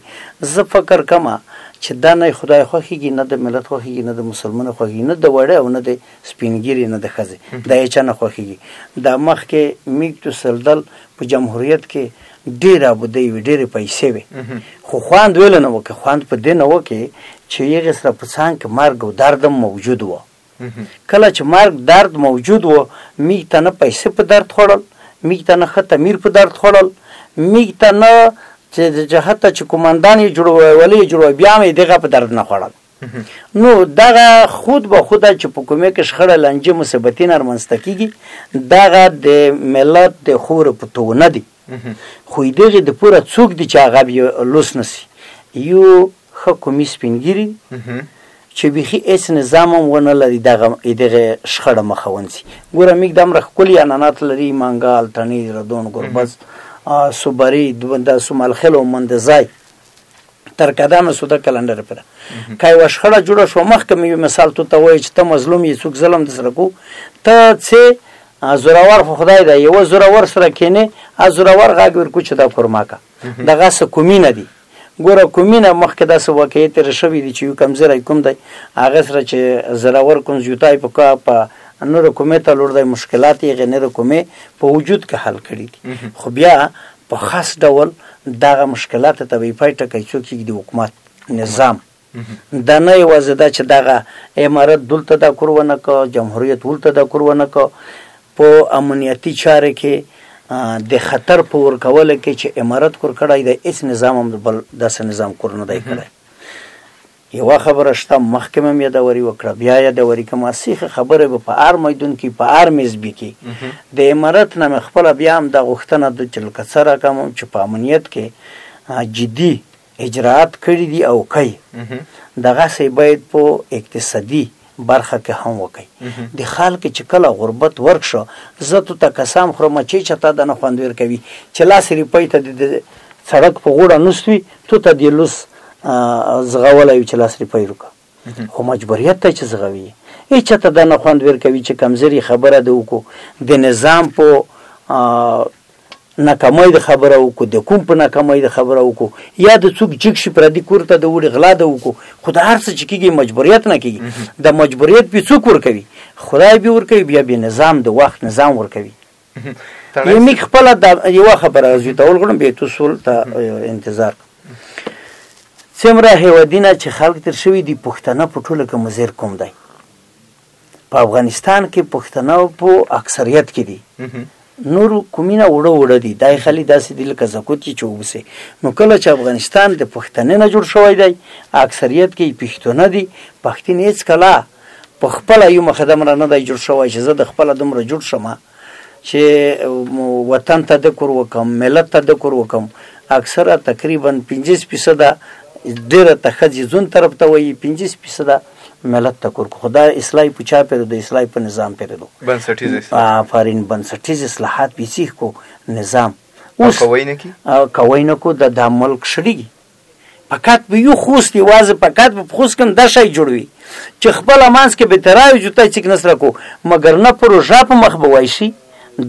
زه فکر کومه چې دا نه خدای خوښېږي، نه د ملت خوښېږي، نه د مسلمان خوښېږي، نه د وړې او نه د سپینګیري، نه د ښځې، دا یې چا نه خوښېږي. دا مخکې میږدو سلدل په جمهوریت کې ډېرې ابودۍ وي، ډېرې پیسې وي، خو خوند ویله نه وکړي. خوند په دې نه وکړي چې هغې سره په څنګ کې مرګ او درد هم موجود و. کله چې مرګ درد موجود و، میږ ته نه پیسې په درد خوړل، میږ ته نه ښه تمیر په درد خوړل، میږ ته نه چې د جهاد ته چې قومندان یې جوړوي ولی جوړوي بیا مې دغه په درد نه خوړل نو دغه خود به خود چې په کومه کې شخړه لنجه مصیبتین رامنځته کیږي دغه د ملت د خور په تو نه دي خو دغه د پوره څوک دي چې هغه لوس نسی یو حکومي سپینګری چې بيخي اس نظام ونه لري دغه شخړه مخونسي ګوره میګ دم رخ کلی انانات لري مانګال تنی ردون ګربز صبري د سومال خلو مندزای تر قدمه سوده کلندر پر کای وشخړه جوړه شو محکمه مثال ته وای چې ته مظلوم یې څوک ظلم د سره کو ته څه زوراور خدای دی یو زوراور سره کینه از زوراور غاګ ورکو چې دا فرماکه دغه څه کومینه دی ګوره کومینه مخکې داسې واقعیت تر شوی دی چې یو کمزوری کوم دی هغه سره چې زوراور کوم جوتای په نور حکومت لور د مشکلات یې غنره کومه په وجود کې حل کړی دي خو بیا په خاص ډول دغه مشکلات ته وی پای ټکای څوک د حکومت نظام دا نه یوازې دا چې دغه امارت دلته دا کورونه کو جمهوریت ولته دا کورونه کو په امنیتي چارې کې د خطر په ورکول کې چې امارت کور کړای دی اس نظام هم بل داسې نظام کور نه دی کړی یو خبره شته محکمه مې دا وری وکړه بیا یې دا وری کومه سیخه خبره په ار میدون کې په ار میزبي کې د امارت نه خپل بیا هم د غوښتنه د چل کسره کوم چې په امنیت کې جدي اجراءات کړی دي او کوي دغه سي باید په اقتصادي برخه کې هم وکړي د خلک چې کله غربت ورک شو زه ته قسم خورم چې چاته د نه خوندور کوي چې لاس ریپای ته د سړک په غوړه نوستوي ته د لوس زغولای چې لاس ریپای وکړه خو مجبوریت ته چې زغوي هیڅ چاته د نه خوندور کوي چې کمزوري خبره ده وکړو د نظام په ناکامۍ د خبره وکړو د کوم په ناکامۍ د خبره وکړو یا د څوک جګ شي پر دې کورته د وړي غلا ده وکړو خو د هر څه چې کېږي مجبوریت نه کېږي د مجبوریت په څوک ورکوي خدای به ورکوي بیا به نظام د وخت نظام ورکوي یمي خپل د یو خبره زوی ته ولغړم به اصول ته انتظار څومره هیوادینه چې خلک تر شوی دی پښتنه په ټوله کې مزیر کوم دی په افغانستان کې پښتنه په اکثریت کې دي نور کومینه وړه دی دای خلی داسې دی لکه زکوت چې وبسه نو کله چې افغانستان د پښتنې نه جوړ شوی دی اکثریت کې پښتون دي پښتون هیڅ کله په خپل یو مخدم را نه دی جوړ شوی چې زه د خپل دومره جوړ شمه چې وطن ته د کور وکم ملت ته د کور وکم اکثره تقریبا 50% ډیره تخځي زون طرف ته وایي 50% ملت ته کور خدای اصلاحي پچا پر د اصلاحي په نظام پر دو بنسټیز افرین بنسټیز اصلاحات بیسیخ کو نظام اوس کوینه کو د ملک شړیږي فقط به یو خوست واز فقط به خوست کم د شای جوړوي چې خپل امانس کې به تراوی جوته چې نسره کو مگر نه پروژه په مخ بوای شي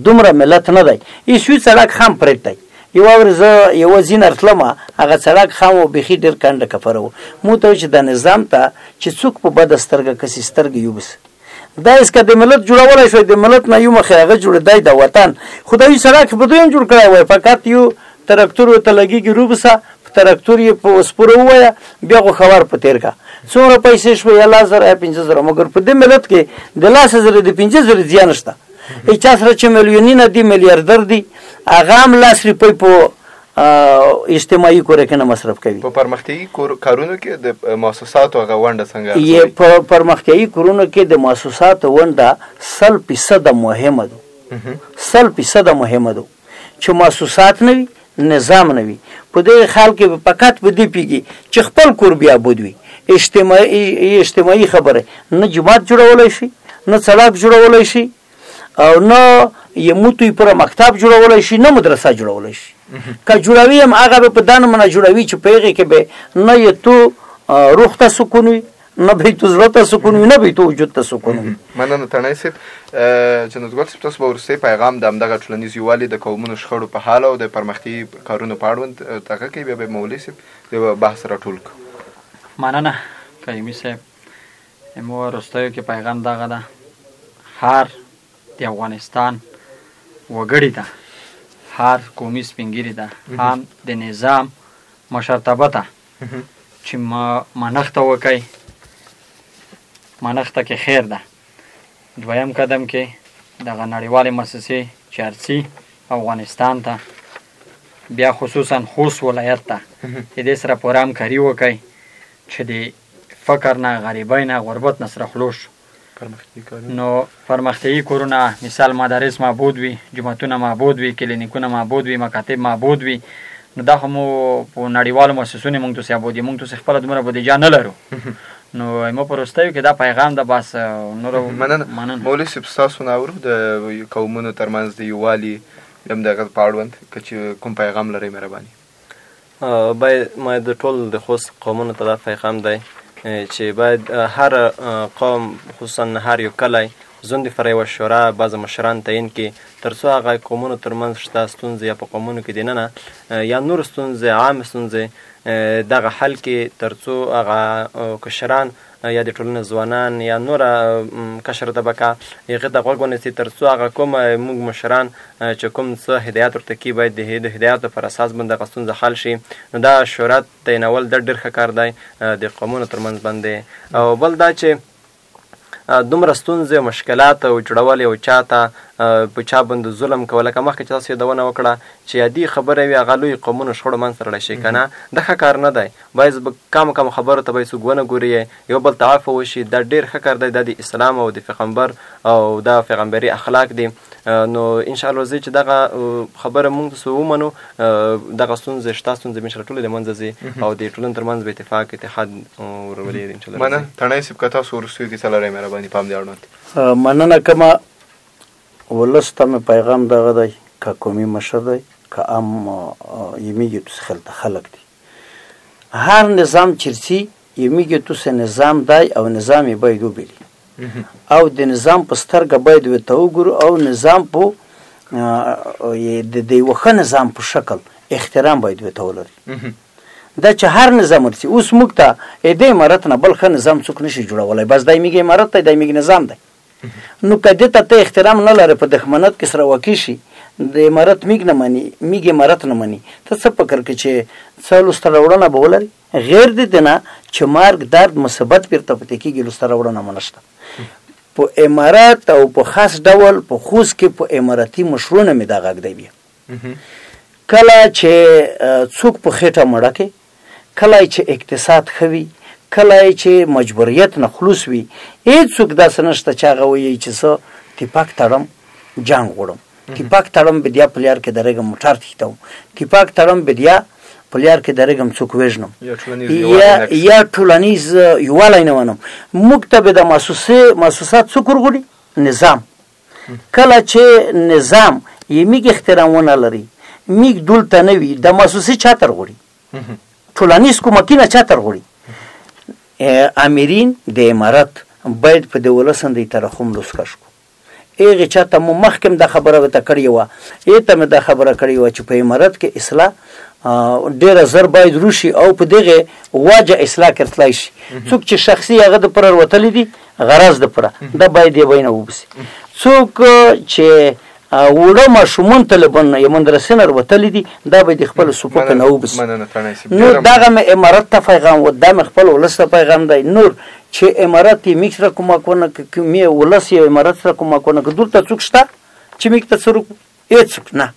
دومره ملت نه دی ایشو سړک خام پرېټای یو ورزه یو زین ارتلمه هغه سړک خامو بخي ډیر کنده کفرو مو ته چې د نظام ته چې څوک په بد سترګه کسي سترګه یوبس دا اس کده ملت جوړول شوی د ملت نه یو مخه هغه جوړ دی د وطن خدای سړک په دویم جوړ کړی وای فقط یو تراکتور ته لګیږي روبسه تراکتور یې په سپورو وای بیا خو خبر په تیر کا څومره پیسې شوی یا 1500 مگر په دې ملت کې د 1000 د 5000 زیان شته هیڅ سره چې میلیونونه دي میلیارډر دي هغه هم لاس ریپای په اجتماعي کور کې نه مصرف کوي په پرمختیایي کارونو کې د مؤسساتو غونډه څنګه یې په پرمختیایي کارونو کې د مؤسساتو ونډه 100% مهمه ده 100% مهمه ده چې مؤسسات نه وي نظام نه وي په دې حال کې فقط په دې پیږي چې خپل کور بیا بودوي اجتماعي خبره نه جماعت جوړولای شي نه سړک جوړولای شي او نه یموتوی پر مکتب جوړولای شي نه مدرسه جوړولای شي که جوړوي هم هغه په دانه منه جوړوي چې پیغه کې به نه یې تو روح ته سکون وي نه به تو زړه ته سکون وي نه به تو وجود ته سکون وي مننه تنای صاحب جنت ګل صاحب تاسو به ورسې پیغام د امدغه ټولنیز یووالي د قومونو شخړو په حال او د پرمختي کارونو په اړوند تاګه کې به مولوي صاحب د بحث راټول مننه کایمی صاحب مو ورستایو کې پیغام دغه ده هر د افغانستان وګړي ده هر قومي سپینګری ده هم د نظام مشرتابه ته چې منښت وکړي منښت کې خیر ده دویم قدم کې دغه نړیوالې مؤسسې چې ارسي افغانستان ته بیا خصوصا خوست ولایت ته د دې سره پوره همکاري وکړئ چې د فقر نه، غریبۍ نه، غربت نه سره خلاص شو. نو پرمختیایي کورونه مثال مدارس معبود وي، جوماتونه معبود وي، کلینیکونه معبود وي، مکاتب معبود وي. نو دا خو مو په نړیوالو مؤسسونو موږ تاسې ابود یو، موږ تاسې خپله دومره بودیجه نه لرو. نو مو په وروستیو کې دا پیغام ده. بس نورو مننه. مولوي صاحب ستاسو نه اورو د قومونو ترمنځ د یووالي همدغه په اړوند که چې کوم پیغام لرئ مهرباني. باید ما د ټول د خوست قومونو ته دا پیغام دی چې باید هر قوم خصوصا هر یو کلی زون د فرع و شورا بعض مشران تعیین کړي تر څو هغه قومونو ترمنځ شته ستونزې یا په قومونو کې دننه یا نور ستونزې عام ستونزې دغه حل کې تر څو هغه کشران یا د ټولنې ځوانان یا نوره کشر طبقه هغې ته غوږ ونیسي تر څو هغه کوم موږ مشران چې کوم څه هدایت ورته کړي باید د هدایاتو پر اساس باندې هغه ستونزه حل شي. نو دا شورا تعینول دا ډېر ښه کار دی د قومونو ترمنځ باندې. او بل دا چې دومره ستونزې او مشکلات او جوړول یو چا ته په چا باندې ظلم کول، لکه مخکې چې تاسو یادونه وکړه چې عادي خبره وي هغه لوی قومونو شخړو منځته رړی شي که نه، دا ښه کار نه دی. باید کم کم خبرو ته باید څوک ونه ګوري، یو بل ته عفو وشي. دا ډېر ښه کار دی، دا د اسلام او د پیغمبر او دا پیغمبري اخلاق دي. نو انشاءالله زه چې دغه خبره موږ تاسو ومنو دغه ستونزې شته، ستونزې به انشاءالله ټولې د منځه ځي او د ټولنې ترمنځ به اتفاق اتحاد ورولي دي انشاءالله. مننه. تڼۍ صاحب که تاسو وروستیو کې څه لرئ مهرباني په همدې اړوند. مننه کومه. ولس ته مې پیغام دغه دی که قومي مشر دی که عام یمیږي تو خلق دی، هر نظام چیرسی یمیږي تو نظام دی او نظام یې باید وبیلي او د نظام په سترګه باید ورته وګورو او نظام په د یوه ښه نظام په شکل احترام باید ورته ولري. دا چې هر نظام ورسي اوس موږ ته د امارت نه بل ښه نظام څوک نشي جوړولی، بس دا یمیږي امارت دی، دا یمیږي نظام دی. نو که دې ته احترام نه لرې په دښمنت کې سره واقع شي د امارت میږ نه مني، میږ امارت نه مني، ته څه فکر کوې چې څه لوسته راوړنه به ولري؟ غیر د دې نه چې مرګ درد مصیبت بیرته پاتې کېږي، لوسته راوړنه مو نشته. په امارت او په خاص ډول په خوست کې په امارتي مشرونه مې دا غږ دی. بیا کله چې څوک په خېټه مړه کې، کله چې اقتصاد ښه وي، کله چې مجبوریت نه خلوص وي، هېڅوک داسې نشته چې هغه وایي چې زه تیپاک تړم جنګ غواړم، تیپاک تړم بدیا پلیار کې درېږم موټر تښتوم، تیپاک تړم بدیا پلیار کې درېږم څوک وژنم یا ټولنیز یووالی نه ونم. موږ ته به د محسوسات څوک ورغوړي؟ نظام. کله چې نظام یې میږ احترام ونه لري، میږ دلته نه وي، د محسوسې چا ته ورغوړي؟ ټولنیز کومکونه چا ته ورغوړي؟ امیرین د امارت باید په د ولس اندی ترحم لوسکش کو. هغې چا ته مو مخکې دا خبره ورته کړې وه، هغې ته مې دا خبره کړې وه چې په امارت کې اصلاح ډېره زر باید روشي او په دغې وجه اصلاح کړتلی شي. څوک چې شخصي هغه د پره وتلی دي غرض د پره، دا باید یې بینه وبسي. څوک چې وړه ماشومان طالبان یا مدرسې نه وتلی دي دا باید خپل صفوف نه وبسي. نو دغه مې امارت ته پیغام و، دا مې خپل ولس ته پیغام دی. نور چې امارت یې میږ سره کومک ونه کړي، ولس یې امارت سره کومک ونه کړي، دلته څوک شته چې میږ ته څه وکړو؟ هېڅوک نه.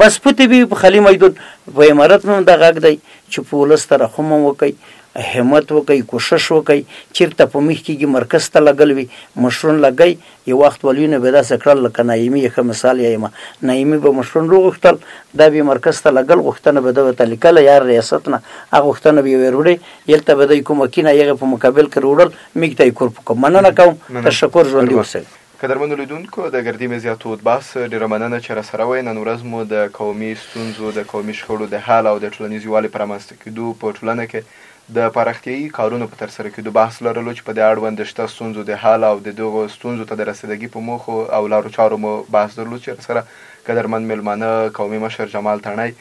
بس پتې وي په خالي میدان. په امارت مې دا غږ دی چې په ولس ته رحم وکړئ، همت وکړئ، کوشش وکړئ. چېرته په میخ کېږي مرکز ته لګل وي مشرون لګئ. یو وخت ولوینه به داسې کړل لکه نایمي یې ښه مثال یایمه، نایمي به مشرون وغوښتل، دا به مرکز ته لګل، غوښتنه به ده ورته لیکله یا ریاست نه، هغه غوښتنه به یې وروړې، هلته به دی کومه کینه هغې په مقابل کې وروړل، میږ ته یې کور په کوم. مننه کوم، تشکر، ژوندي اوسئ. قدرمنو لیدونکو، د ګردي مزیاتود بحث ډېره مننه چې راسره وئ. نن ورځ مو د قومي ستونزو، د قومي شخړو د حل او د ټولنیز یووالي په رامنځته کېدو په ټولنه کې د پراختیایي کارونو په ترسره کېدو بحث لرلو چې په دې اړوند د شته ستونزو د حل او د دغو ستونزو ته د رسیدګي په موخو او لارو چارو مو بحث درلود چې راسره قدرمن میلمانه قومي مشر جمال تڼۍ،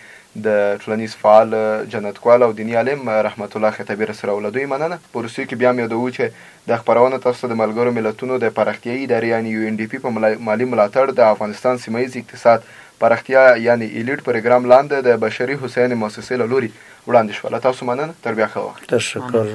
د ټولنیز فعال جنتګل او دیني عالم رحمت الله خطابي راسره و. له دوی مننه. په وروستیو کې بیا هم یادوو چې د خپرونه تاسو د ملګرو ملتونو د پراختیایي ادارې یعنې UNDP په مالي ملاتړ د افغانستان سیمه ییز اقتصاد پراختیا یعنې ایلیټ پروګرام لاندې د بشري هوساینې مؤسسې له لوري وړاندې شوه. له تاسو مننه. تر بیا ښه وخت. تشکر.